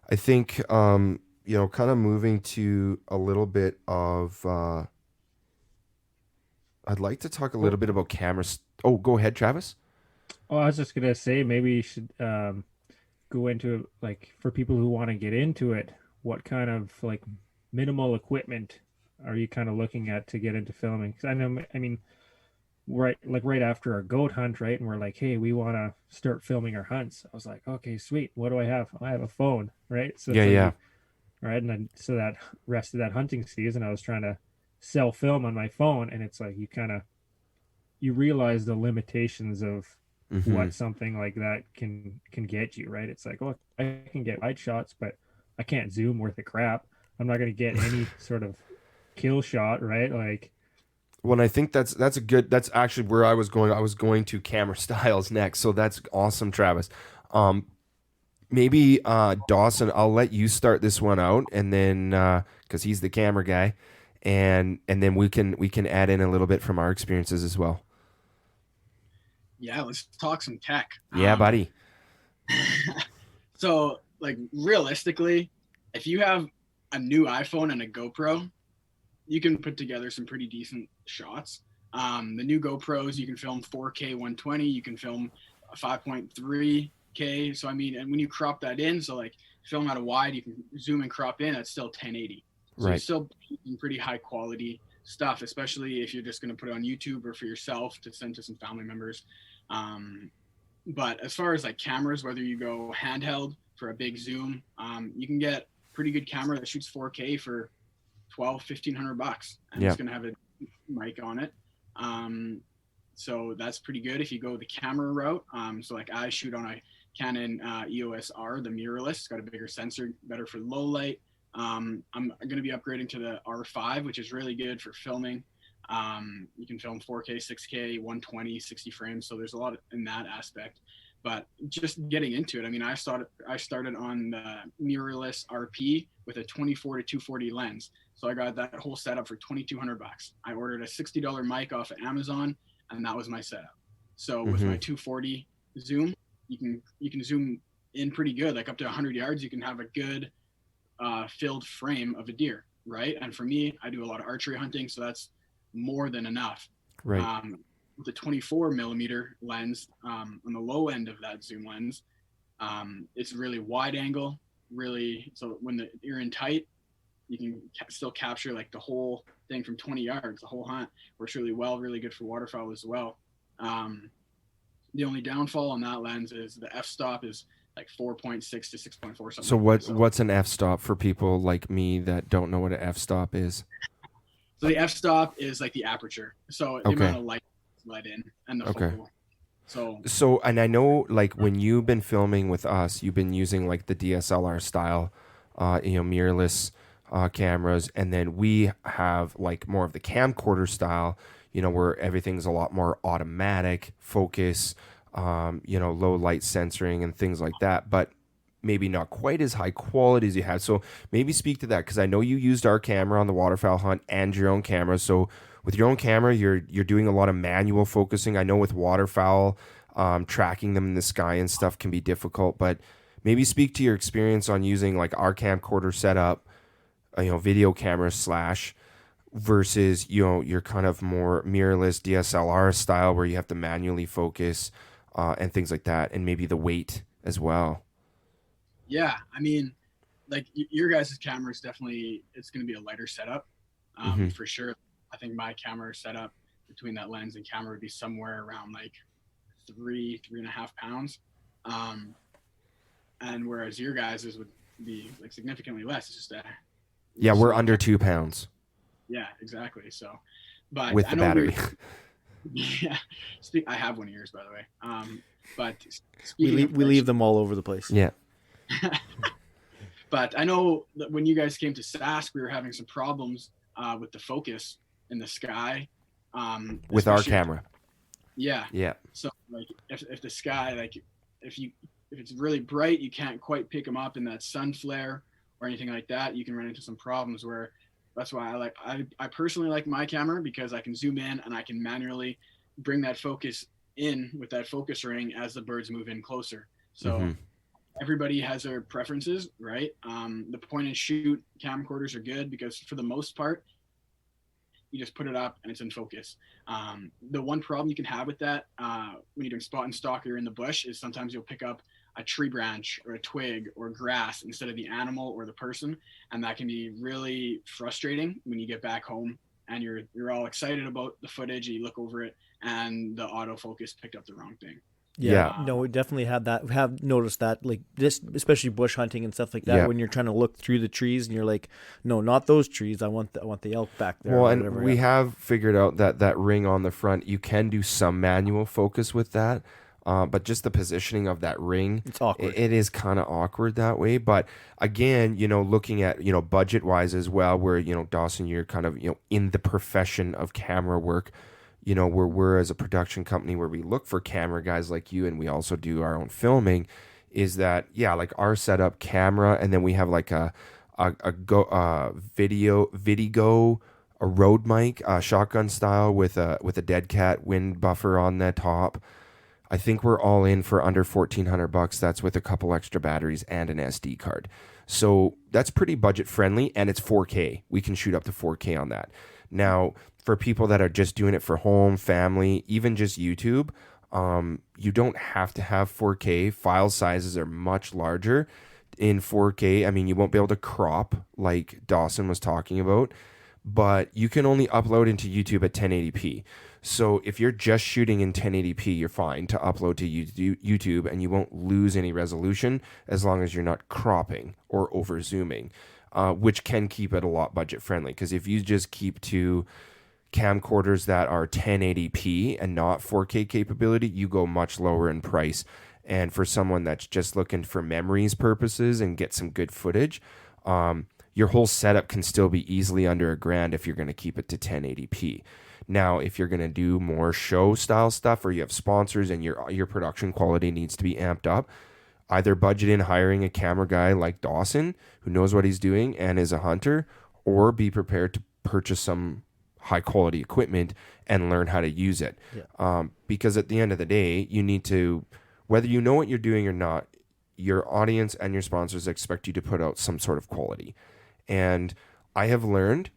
Speaker 1: I think, you know, kind of moving to a little bit of, I'd like to talk a little bit about cameras. Oh, go ahead, Travis.
Speaker 4: Oh, I was just gonna say maybe you should go into like for people who want to get into it, what kind of like minimal equipment are you kind of looking at to get into filming? Because I mean, right after our goat hunt, right, and we're like, hey, we want to start filming our hunts. I was like, okay, sweet. What do I have? I have a phone, right? So it's like,
Speaker 1: Yeah.
Speaker 4: right, and then so that rest of that hunting season, I was trying to sell film on my phone, and it's like you realize the limitations of
Speaker 1: Mhm.
Speaker 4: what something like that can get you, right? It's like, oh, I can get wide shots, but I can't zoom worth a crap. I'm not going to get any sort of kill shot, right? Like,
Speaker 1: Well, I think that's actually where I was going. I was going to camera styles next. So that's awesome, Travis. Maybe Dawson, I'll let you start this one out, and then because he's the camera guy, and then we can add in a little bit from our experiences as well.
Speaker 2: Yeah, let's talk some tech.
Speaker 1: Yeah, buddy.
Speaker 2: So, like, realistically, if you have a new iPhone and a GoPro, you can put together some pretty decent shots. The new GoPros, you can film 4K 120, you can film 5.3K. So, I mean, and when you crop that in, so like film out of wide, you can zoom and crop in, that's still 1080. So
Speaker 1: Right.
Speaker 2: you're still shooting pretty high quality stuff, especially if you're just going to put it on YouTube or for yourself to send to some family members. But as far as like cameras, whether you go handheld for a big zoom, you can get pretty good camera that shoots 4K for $1,500, and
Speaker 1: Yeah.
Speaker 2: it's going to have a mic on it. So that's pretty good if you go the camera route. So like I shoot on a Canon EOS R, the mirrorless. It's got a bigger sensor, better for low light. I'm going to be upgrading to the R5, which is really good for filming. You can film 4K, 6K, 120, 60 frames. So there's a lot in that aspect. But just getting into it, I mean, I started on the mirrorless RP with a 24 to 240 lens. So I got that whole setup for $2,200. I ordered a $60 mic off of Amazon, and that was my setup. So with my 240 zoom, you can zoom in pretty good, like up to 100 yards. You can have a good filled frame of a deer, right? And for me, I do a lot of archery hunting, so that's more than enough.
Speaker 1: Right.
Speaker 2: With the 24 millimeter lens, on the low end of that zoom lens, it's really wide angle, really. So when you're in tight, you can still capture like the whole thing from 20 yards. The whole hunt works really well, really good for waterfowl as well. The only downfall on that lens is the f-stop is like 4.6 to 6.4 something.
Speaker 1: So what's an f-stop for people like me that don't know what an f-stop is?
Speaker 2: So the f-stop is like the aperture. So the amount of light let in and the focal. So
Speaker 1: and I know like when you've been filming with us, you've been using like the DSLR style, mirrorless cameras, and then we have like more of the camcorder style, where everything's a lot more automatic focus, low light censoring and things like that, but maybe not quite as high quality as you have. So maybe speak to that, because I know you used our camera on the waterfowl hunt and your own camera. So with your own camera, you're doing a lot of manual focusing. I know with waterfowl, tracking them in the sky and stuff can be difficult, but maybe speak to your experience on using like our camcorder setup, video camera / versus, your kind of more mirrorless DSLR style where you have to manually focus and things like that, and maybe the weight as well.
Speaker 2: Yeah, I mean, like your guys' camera is definitely, it's going to be a lighter setup for sure. I think my camera setup between that lens and camera would be somewhere around like 3.5 pounds. And whereas your guys's would be like significantly less. It's just
Speaker 1: Yeah, we're under 2 pounds.
Speaker 2: Yeah, exactly. So, but
Speaker 1: with the battery.
Speaker 2: Yeah, I have one of yours, by the way. But
Speaker 3: we leave them all over the place.
Speaker 1: Yeah.
Speaker 2: But I know that when you guys came to Sask, we were having some problems with the focus in the sky.
Speaker 1: With our camera.
Speaker 2: Yeah.
Speaker 1: Yeah.
Speaker 2: So like if the sky, like if it's really bright, you can't quite pick them up in that sun flare or anything like that. You can run into some problems where that's why I personally like my camera, because I can zoom in and I can manually bring that focus in with that focus ring as the birds move in closer. So everybody has their preferences, right? The point and shoot camcorders are good because for the most part, you just put it up and it's in focus. The one problem you can have with that when you're doing spot and stalk or you're in the bush is sometimes you'll pick up a tree branch or a twig or grass instead of the animal or the person, and that can be really frustrating when you get back home and you're all excited about the footage and you look over it and the autofocus picked up the wrong thing.
Speaker 3: Yeah. No, we definitely have noticed that, like this, especially bush hunting and stuff like that, when you're trying to look through the trees and you're like, no, not those trees. I want the elk back there.
Speaker 1: Well, and we have figured out that ring on the front, you can do some manual focus with that. But just the positioning of that ring,
Speaker 3: it's awkward.
Speaker 1: It is kind of awkward that way. But again, looking at, budget wise as well, where, Dawson, you're kind of, in the profession of camera work, we're as a production company where we look for camera guys like you, and we also do our own filming, is that, like our setup camera, and then we have like a Vidigo, a Rode mic, shotgun style with a dead cat wind buffer on the top. I think we're all in for under $1,400. That's with a couple extra batteries and an SD card. So that's pretty budget friendly, and it's 4K. We can shoot up to 4K on that. Now, for people that are just doing it for home, family, even just YouTube, you don't have to have 4K. File sizes are much larger in 4K. I mean, you won't be able to crop like Dawson was talking about, but you can only upload into YouTube at 1080p. So if you're just shooting in 1080p, you're fine to upload to YouTube, and you won't lose any resolution as long as you're not cropping or over zooming, which can keep it a lot budget friendly. Because if you just keep to camcorders that are 1080p and not 4K capability, you go much lower in price. And for someone that's just looking for memories purposes and get some good footage, your whole setup can still be easily under $1,000 if you're going to keep it to 1080p. Now, if you're going to do more show style stuff, or you have sponsors and your production quality needs to be amped up, either budget in hiring a camera guy like Dawson who knows what he's doing and is a hunter, or be prepared to purchase some high quality equipment and learn how to use it. Because at the end of the day, you need to, whether you know what you're doing or not, your audience and your sponsors expect you to put out some sort of quality. And I have learned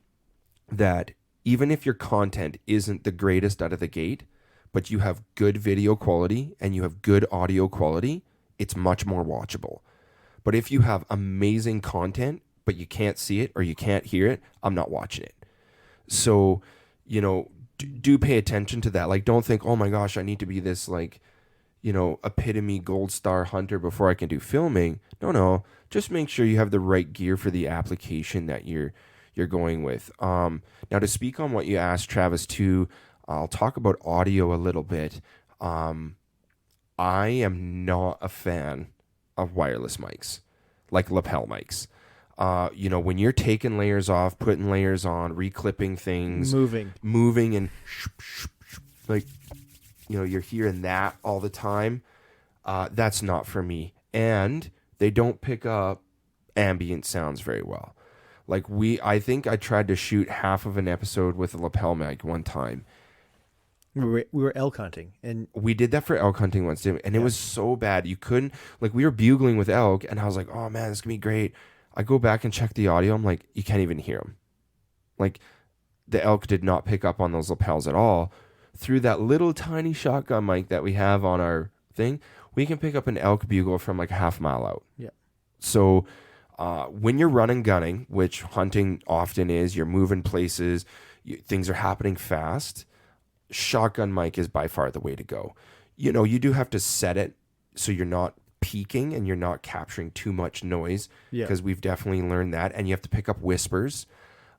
Speaker 1: that even if your content isn't the greatest out of the gate, but you have good video quality and you have good audio quality, it's much more watchable. But if you have amazing content, but you can't see it or you can't hear it, I'm not watching it. So, do pay attention to that. Like, don't think, oh my gosh, I need to be this epitome gold star hunter before I can do filming. No. Just make sure you have the right gear for the application that you're going with. Now, to speak on what you asked, Travis, too, I'll talk about audio a little bit. I am not a fan of wireless mics, like lapel mics. When you're taking layers off, putting layers on, reclipping things, moving and like, you're hearing that all the time. That's not for me. And they don't pick up ambient sounds very well. Like I think I tried to shoot half of an episode with a lapel mic one time.
Speaker 3: We were elk hunting, and
Speaker 1: we did that for elk hunting once, and it was so bad. You couldn't, like, we were bugling with elk, and I was like, oh man, this is gonna be great. I go back and check the audio. I'm like, you can't even hear them. Like, the elk did not pick up on those lapels at all. Through that little tiny shotgun mic that we have on our thing, we can pick up an elk bugle from like a half mile out.
Speaker 3: Yeah.
Speaker 1: So when you're running gunning, which hunting often is, you're moving places, things are happening fast. shotgun mic is by far the way to go. You know, you do have to set it so you're not peaking and you're not capturing too much noise,
Speaker 3: Yeah.
Speaker 1: because we've definitely learned that, and you have to pick up whispers.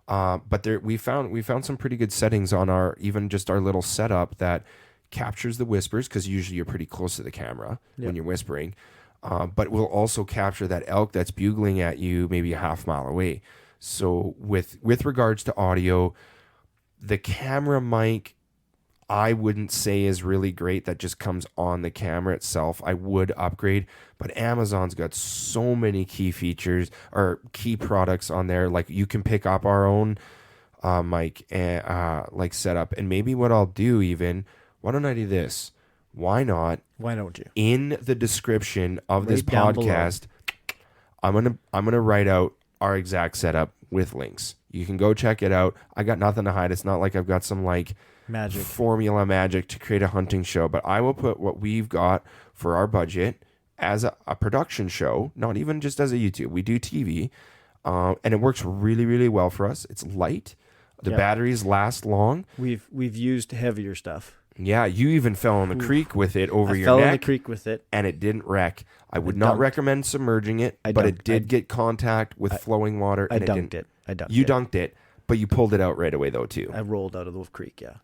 Speaker 1: But we found some pretty good settings on our little setup that captures the whispers, because usually you're pretty close to the camera when you're whispering. But will also capture that elk that's bugling at you maybe a half mile away. So with regards to audio, the camera mic, I wouldn't say is really great. That just comes on the camera itself. I would upgrade, but Amazon's got so many key features or key products on there. Like you can pick up our own mic and like setup. And maybe what I'll do why don't I do this? Why not?
Speaker 3: Why don't you?
Speaker 1: In the description of this
Speaker 3: Right down
Speaker 1: podcast, I'm gonna write out our exact setup with links. You can go check it out. I got nothing to hide. It's not like I've got some like
Speaker 3: Magic.
Speaker 1: formula magic to create a hunting show, but I will put what we've got for our budget as a production show, not even just as a YouTube. We do TV, and it works really, really well for us. It's light. The batteries last long.
Speaker 3: We've used heavier stuff.
Speaker 1: Yeah, you even fell in the creek with it over your
Speaker 3: fell
Speaker 1: neck.
Speaker 3: in the creek with it.
Speaker 1: And it didn't wreck. I would not recommend submerging it, but it did get contact with flowing water.
Speaker 3: I
Speaker 1: And
Speaker 3: dunked it.
Speaker 1: You dunked it, but you pulled it out right away though too.
Speaker 3: I rolled out of the creek, yeah.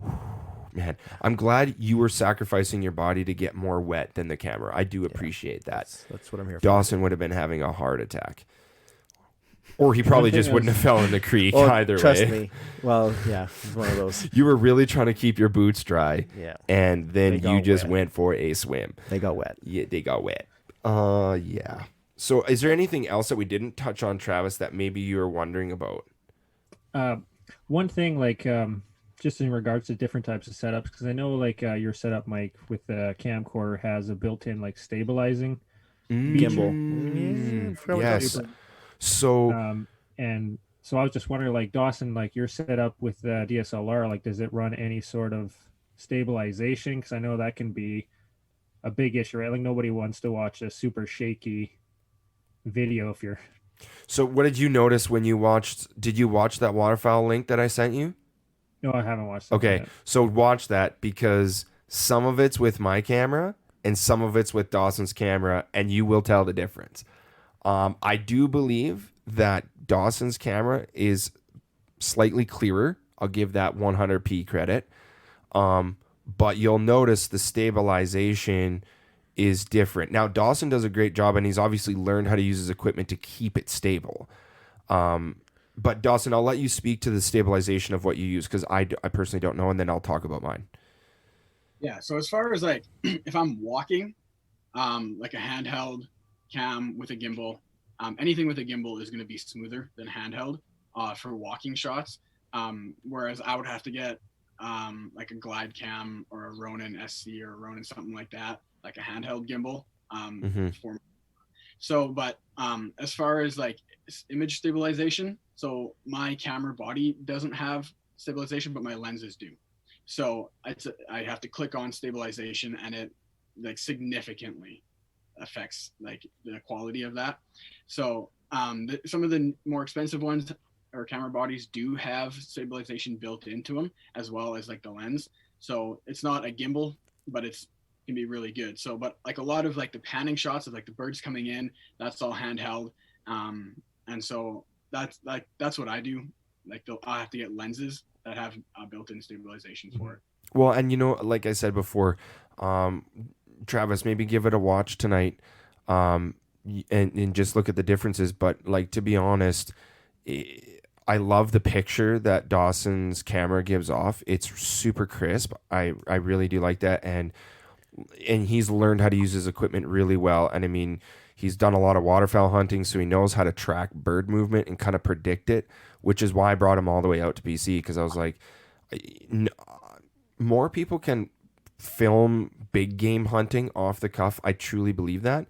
Speaker 1: Man, I'm glad you were sacrificing your body to get more wet than the camera. I do appreciate that.
Speaker 3: That's what I'm here for.
Speaker 1: Dawson would have been having a heart attack. Or he probably just wouldn't have fell in the creek either
Speaker 3: trust
Speaker 1: way.
Speaker 3: me. Well, yeah, it's one of those.
Speaker 1: You were really trying to keep your boots dry.
Speaker 3: Yeah.
Speaker 1: And then
Speaker 3: They got
Speaker 1: you just
Speaker 3: wet.
Speaker 1: went for a swim.
Speaker 3: They got wet.
Speaker 1: Yeah, they got wet. Yeah. So is there anything else that we didn't touch on, Travis, that maybe you were wondering about?
Speaker 4: One thing, like just in regards to different types of setups, because I know like your setup mic with the camcorder has a built-in like stabilizing
Speaker 3: Gimbal.
Speaker 4: feature.
Speaker 1: Yes. So
Speaker 4: And so I was just wondering, like Dawson, like your setup with the DSLR, like does it run any sort of stabilization? Because I know that can be a big issue, right? Like nobody wants to watch a super shaky video if you're.
Speaker 1: So what did you notice when you watched? Did you watch that waterfowl link that I sent you?
Speaker 4: No, I haven't watched that
Speaker 1: Okay,
Speaker 4: yet.
Speaker 1: so watch that, because some of it's with my camera and some of it's with Dawson's camera, and you will tell the difference. I do believe that Dawson's camera is slightly clearer. I'll give that 100p credit. But you'll notice the stabilization is different. Now, Dawson does a great job, and he's obviously learned how to use his equipment to keep it stable. But Dawson, I'll let you speak to the stabilization of what you use, because I personally don't know, and then I'll talk about mine.
Speaker 2: Yeah. So as far as like if I'm walking, like a handheld cam with a gimbal, anything with a gimbal is going to be smoother than handheld for walking shots. Whereas I would have to get like a glide cam or a Ronin SC or a Ronin something like that, like a handheld gimbal. For so, but as far as like image stabilization, so my camera body doesn't have stabilization, but my lenses do. So I have to click on stabilization, and it like significantly affects like the quality of that. So some of the more expensive ones or camera bodies do have stabilization built into them, as well as like the lens. So it's not a gimbal, but it's can be really good. So, but like a lot of like the panning shots of like the birds coming in, that's all handheld. And so that's what I do. Like I have to get lenses that have built-in stabilization for it.
Speaker 1: Well, and you know, like I said before, Travis, maybe give it a watch tonight, and just look at the differences. But like, to be honest, I love the picture that Dawson's camera gives off. It's super crisp. I really do like that, and he's learned how to use his equipment really well. And I mean, he's done a lot of waterfowl hunting, so he knows how to track bird movement and kind of predict it, which is why I brought him all the way out to BC, because I was like, more people can film big game hunting off the cuff. I truly believe that.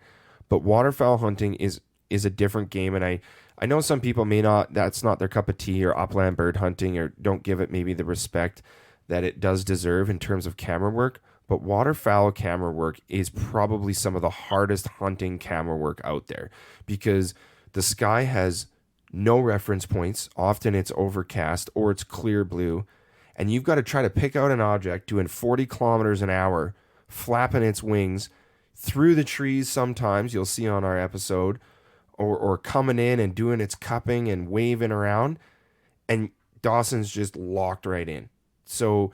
Speaker 1: But waterfowl hunting is a different game, and I know some people may not, that's not their cup of tea, or upland bird hunting, or don't give it maybe the respect that it does deserve in terms of camera work. But waterfowl camera work is probably some of the hardest hunting camera work out there, because the sky has no reference points. Often it's overcast or it's clear blue. and you've got to try to pick out an object doing 40 kilometers an hour, flapping its wings through the trees sometimes, you'll see on our episode, or coming in and doing its cupping and waving around, and Dawson's just locked right in. So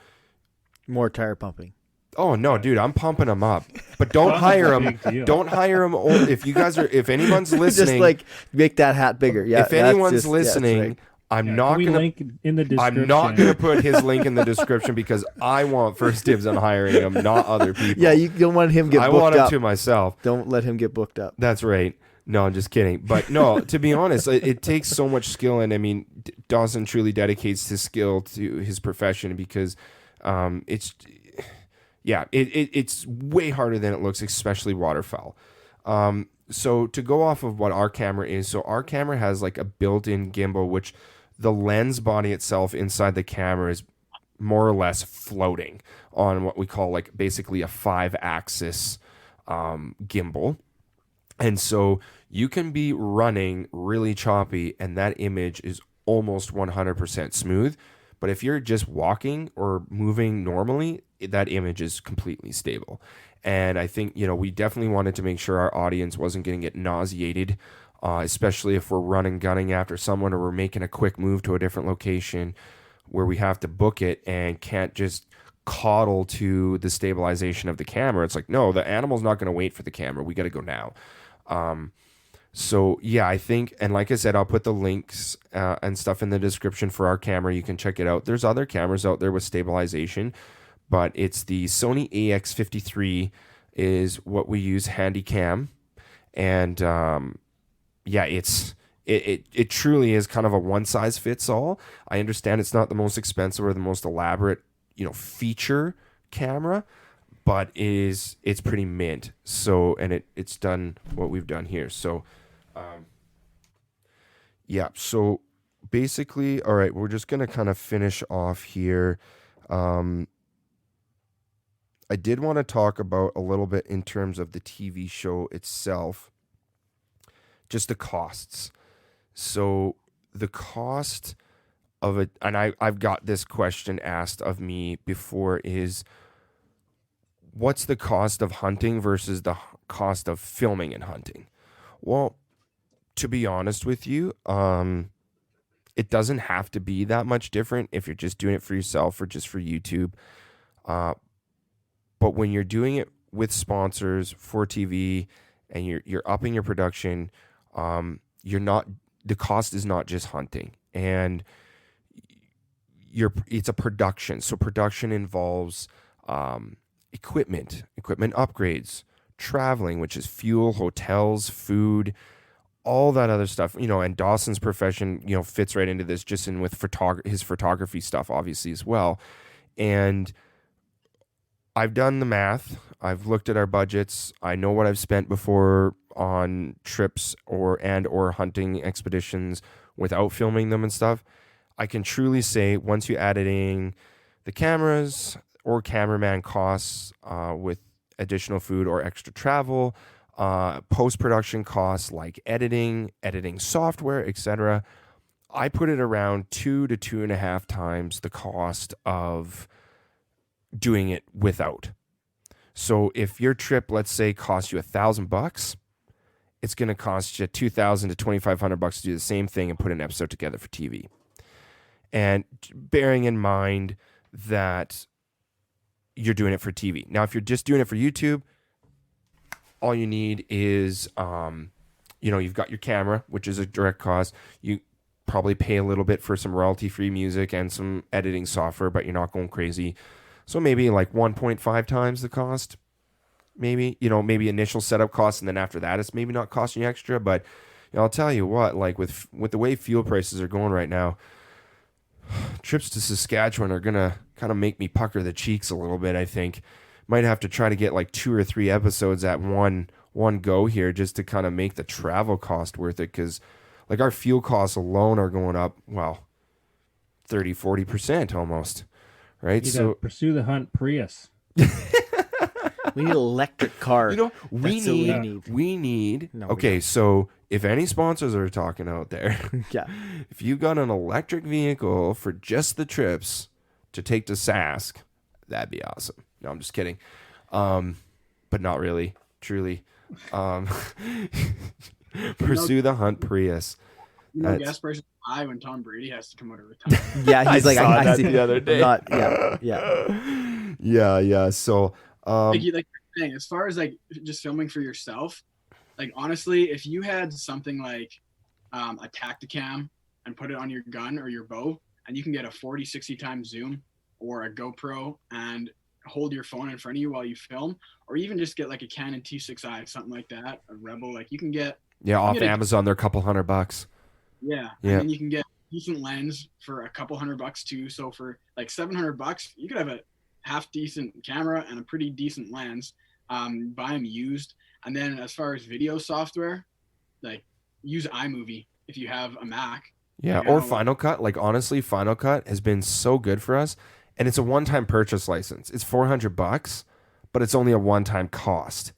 Speaker 3: More tire pumping.
Speaker 1: oh no, dude, I'm pumping him up. But don't hire him.
Speaker 4: Big deal.
Speaker 1: Don't hire him. If anyone's listening,
Speaker 3: Just like make that hat bigger. Yeah.
Speaker 1: if
Speaker 3: that's
Speaker 1: anyone's
Speaker 3: just- yeah, that's
Speaker 1: listening,
Speaker 3: right.
Speaker 1: I'm
Speaker 4: Yeah,
Speaker 1: not
Speaker 4: can we
Speaker 1: gonna.
Speaker 4: link in the description.
Speaker 1: I'm not gonna put his link in the description because I want first dibs on hiring him, not other people.
Speaker 3: Yeah, you don't want him to get
Speaker 1: I
Speaker 3: booked
Speaker 1: want him
Speaker 3: up.
Speaker 1: to myself.
Speaker 3: Don't let him get booked up.
Speaker 1: That's right. No, I'm just kidding. But no, to be honest, it takes so much skill, and I mean, Dawson truly dedicates his skill to his profession because it's way harder than it looks, especially waterfowl. So to go off of what our camera is, so our camera has like a built-in gimbal, which the lens body itself inside the camera is more or less floating on what we call like basically a 5-axis gimbal. And so you can be running really choppy and that image is almost 100% smooth. But if you're just walking or moving normally, that image is completely stable. And I think, we definitely wanted to make sure our audience wasn't going to get nauseated, especially if we're running, gunning after someone or we're making a quick move to a different location where we have to book it and can't just coddle to the stabilization of the camera. It's like, no, the animal's not going to wait for the camera. We got to go now. So yeah, I think, and like I said, I'll put the links and stuff in the description for our camera. You can check it out. There's other cameras out there with stabilization, but it's the Sony AX53 is what we use, Handycam. And it truly is kind of a one size fits all. I understand it's not the most expensive or the most elaborate, feature camera, but it's pretty mint. So, and it's done what we've done here. So, so basically, all right, we're just going to kind of finish off here. I did want to talk about a little bit in terms of the TV show itself, just the costs. So the cost of it, and I've got this question asked of me before, is what's the cost of hunting versus the cost of filming and hunting? Well, to be honest with you, it doesn't have to be that much different if you're just doing it for yourself or just for YouTube. But when you're doing it with sponsors for TV and you're upping your production, the cost is not just hunting, and it's a production. So production involves equipment upgrades, traveling, which is fuel, hotels, food, all that other stuff, and Dawson's profession, fits right into this, just in with his photography stuff, obviously, as well. And I've done the math. I've looked at our budgets. I know what I've spent before on trips or hunting expeditions without filming them and stuff. I can truly say once you add in the cameras or cameraman costs with additional food or extra travel, post-production costs like editing software, etc., I put it around 2 to 2.5 times the cost of doing it without. So if your trip, let's say, costs you $1,000, it's going to cost you $2,000 to $2,500 to do the same thing and put an episode together for TV. And bearing in mind that you're doing it for TV. Now, if you're just doing it for YouTube, all you need is, you've got your camera, which is a direct cost. You probably pay a little bit for some royalty-free music and some editing software, but you're not going crazy. So maybe like 1.5 times the cost, maybe initial setup costs. And then after that, it's maybe not costing you extra, but I'll tell you what, like with the way fuel prices are going right now, trips to Saskatchewan are going to kind of make me pucker the cheeks a little bit. I think might have to try to get like 2 or 3 episodes at one go here just to kind of make the travel cost worth it. Cause like our fuel costs alone are going up, 30-40% almost. Right,
Speaker 4: so pursue the hunt Prius.
Speaker 3: We need an electric car.
Speaker 1: We need.
Speaker 3: No,
Speaker 1: okay, so if any sponsors are talking out there,
Speaker 3: Yeah.
Speaker 1: if you got an electric vehicle for just the trips, to take to Sask, that'd be awesome. No, I'm just kidding. But not really, truly. Pursue the Hunt Prius.
Speaker 2: You know, gas prices are high when Tom Brady has to come out of retirement.
Speaker 3: Yeah, he's
Speaker 1: I
Speaker 3: like,
Speaker 1: saw that
Speaker 3: see,
Speaker 1: the other day.
Speaker 3: Yeah.
Speaker 1: So,
Speaker 2: like you're saying, as far as like just filming for yourself, like honestly, if you had something like a Tacticam and put it on your gun or your bow, and you can get a 40-60 times zoom or a GoPro and hold your phone in front of you while you film, or even just get like a Canon T6i, something like that, a Rebel, like you can get
Speaker 1: off Amazon, they're a couple $100.
Speaker 2: Yeah. And then you can get a decent lens for a couple $100 too. So for like $700, you could have a half decent camera and a pretty decent lens. Buy them used. And then as far as video software, like use iMovie if you have a Mac.
Speaker 1: Yeah, or Final Cut. Like honestly, Final Cut has been so good for us, and it's a one-time purchase license. It's $400, but it's only a one-time cost.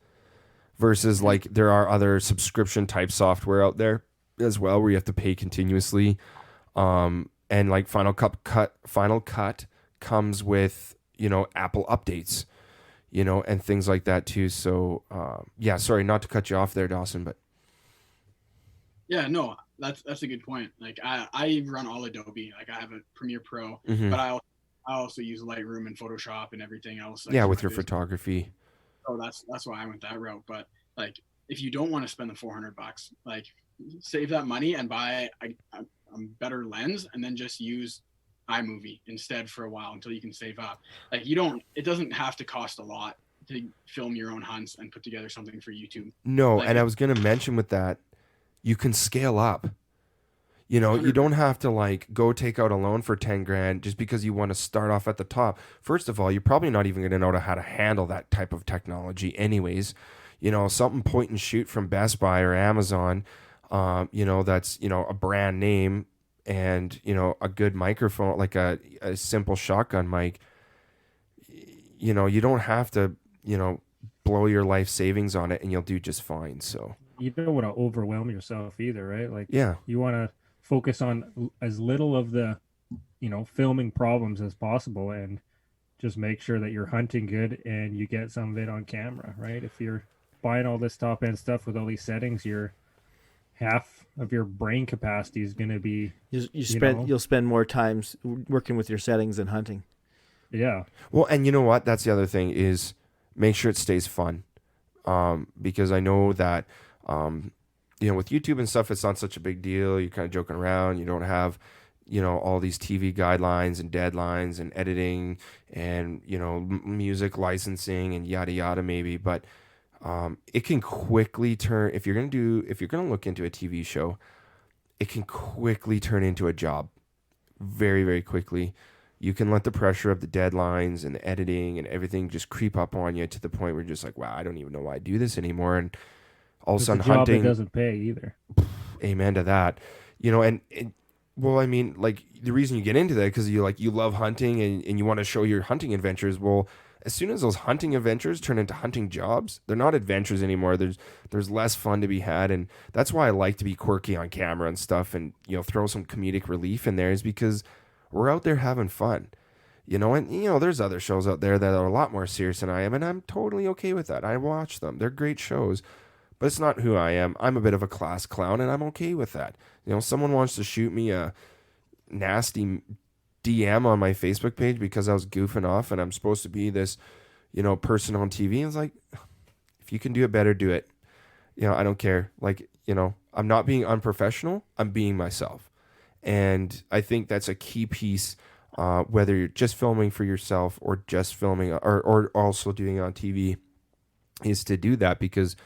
Speaker 1: Versus like there are other subscription type software out there as well where you have to pay continuously. And like Final Cut comes with, Apple updates, and things like that too. So yeah, sorry, not to cut you off there, Dawson, but
Speaker 2: yeah, no, that's a good point. Like I run all Adobe. Like I have a Premiere Pro, but I also use Lightroom and Photoshop and everything else. Like,
Speaker 1: with your photography.
Speaker 2: So that's why I went that route. But like, if you don't want to spend the $400, like save that money and buy a better lens, and then just use iMovie instead for a while until you can save up. Like it doesn't have to cost a lot to film your own hunts and put together something for YouTube.
Speaker 1: No, like, and I was going to mention with that, you can scale up. You don't have to like go take out a loan for 10 grand just because you want to start off at the top. First of all, you're probably not even going to know how to handle that type of technology anyways. Something point and shoot from Best Buy or Amazon, that's, a brand name and, a good microphone, like a simple shotgun mic. You don't have to, blow your life savings on it and you'll do just fine. So
Speaker 4: you don't want to overwhelm yourself either, right? Like,
Speaker 1: yeah,
Speaker 4: you want to focus on as little of the, filming problems as possible, and just make sure that you're hunting good and you get some of it on camera, right? If you're buying all this top end stuff with all these settings, your half of your brain capacity is going to be
Speaker 3: you'll spend more times working with your settings than hunting.
Speaker 4: Yeah.
Speaker 1: Well, and you know what? That's the other thing is make sure it stays fun. Because I know that, with YouTube and stuff, it's not such a big deal. You're kind of joking around. You don't have, all these TV guidelines and deadlines and editing and, music licensing and yada, yada, maybe. But it can quickly turn, if you're going to look into a TV show, it can quickly turn into a job very, very quickly. You can let the pressure of the deadlines and the editing and everything just creep up on you to the point where you're just like, wow, I don't even know why I do this anymore. And all of a sudden hunting
Speaker 4: doesn't pay either.
Speaker 1: Amen to that. Well, I mean, like the reason you get into that because you love hunting and you want to show your hunting adventures. Well, as soon as those hunting adventures turn into hunting jobs, they're not adventures anymore. There's less fun to be had, and that's why I like to be quirky on camera and stuff, and throw some comedic relief in there, is because we're out there having fun. There's other shows out there that are a lot more serious than I am, and I'm totally okay with that. I watch them. They're great shows, but it's not who I am. I'm a bit of a class clown, and I'm okay with that. Someone wants to shoot me a nasty DM on my Facebook page because I was goofing off and I'm supposed to be this, person on TV. And it's like, if you can do it better, do it. I don't care. Like, I'm not being unprofessional. I'm being myself. And I think that's a key piece, whether you're just filming for yourself or just filming or also doing it on TV, is to do that, because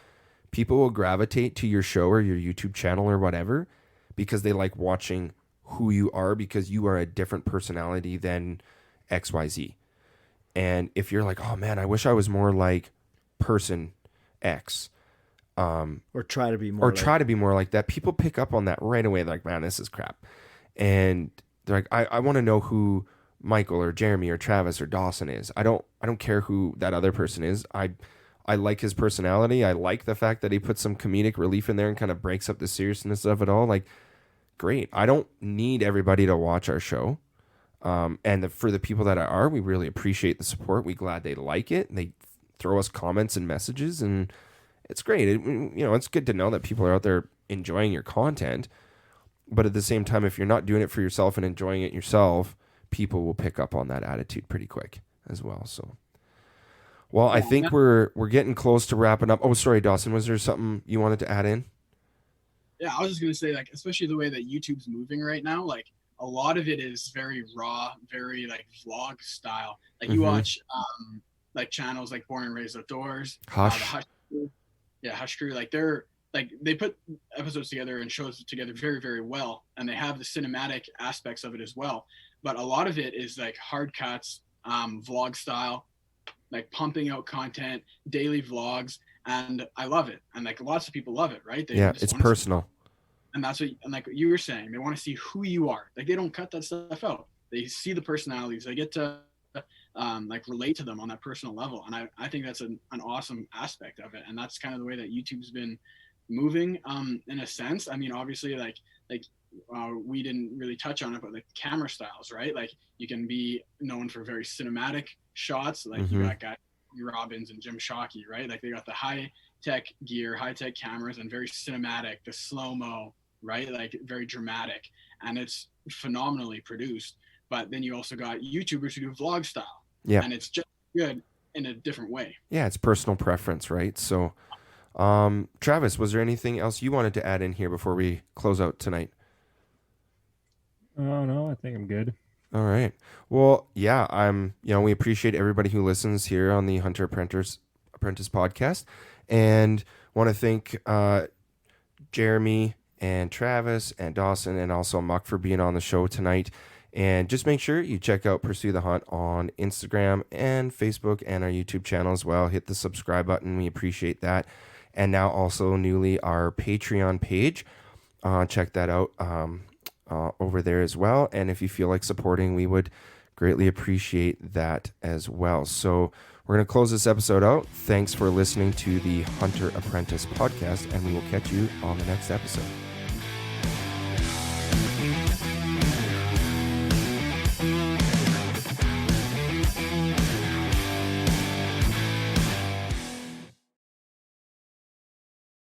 Speaker 1: people will gravitate to your show or your YouTube channel or whatever because they like watching who you are, because you are a different personality than XYZ. And if you're like, oh man, I wish I was more like person X,
Speaker 3: or try to be more
Speaker 1: like that, people pick up on that right away. They're like, man, this is crap. And they're like, I want to know who Michael or Jeremy or Travis or Dawson is. I don't care who that other person is. I like his personality. I like the fact that he puts some comedic relief in there and kind of breaks up the seriousness of it all. Like, great. I don't need everybody to watch our show. For the people that are, we really appreciate the support. We glad they like it. They throw us comments and messages, and it's great. It's good to know that people are out there enjoying your content. But at the same time, if you're not doing it for yourself and enjoying it yourself, people will pick up on that attitude pretty quick as well. So, well, I think we're getting close to wrapping up. Oh, sorry, Dawson, was there something you wanted to add in?
Speaker 2: Yeah, I was just gonna say, like, especially the way that YouTube's moving right now, like a lot of it is very raw, very like vlog style. Like you watch like channels like Born and Raised Outdoors, the Hush Crew. Yeah, Hush Crew. Like they put episodes together and shows together very, very well, and they have the cinematic aspects of it as well. But a lot of it is like hard cuts, vlog style, like pumping out content, daily vlogs, and I love it. And like lots of people love it, right?
Speaker 1: It's personal.
Speaker 2: And that's what, and like you were saying, they want to see who you are. Like they don't cut that stuff out. They see the personalities. They get to like relate to them on that personal level. And I think that's an awesome aspect of it. And that's kind of the way that YouTube's been moving in a sense. I mean, obviously like we didn't really touch on it, but like camera styles, right? Like you can be known for very cinematic shots. Like you got guys Robbins and Jim Shockey, right? Like they got the high tech gear, high tech cameras, and very cinematic, the slow-mo, right? Like very dramatic, and it's phenomenally produced. But then you also got YouTubers who do vlog style, and it's just good in a different way.
Speaker 1: Yeah, it's personal preference, right? So Travis, was there anything else you wanted to add in here before we close out tonight?
Speaker 4: Oh no, I think I'm good.
Speaker 1: All right. Well, yeah, we appreciate everybody who listens here on the Hunter Apprentice podcast, and want to thank Jeremy and Travis and Dawson and also Muc for being on the show tonight. And just make sure you check out Pursue the Hunt on Instagram and Facebook and our YouTube channel as well. Hit the subscribe button. We appreciate that. And now also newly our Patreon page. Check that out over there as well. And if you feel like supporting, we would greatly appreciate that as well. So we're going to close this episode out. Thanks for listening to the Hunter Apprentice podcast, and we will catch you on the next episode.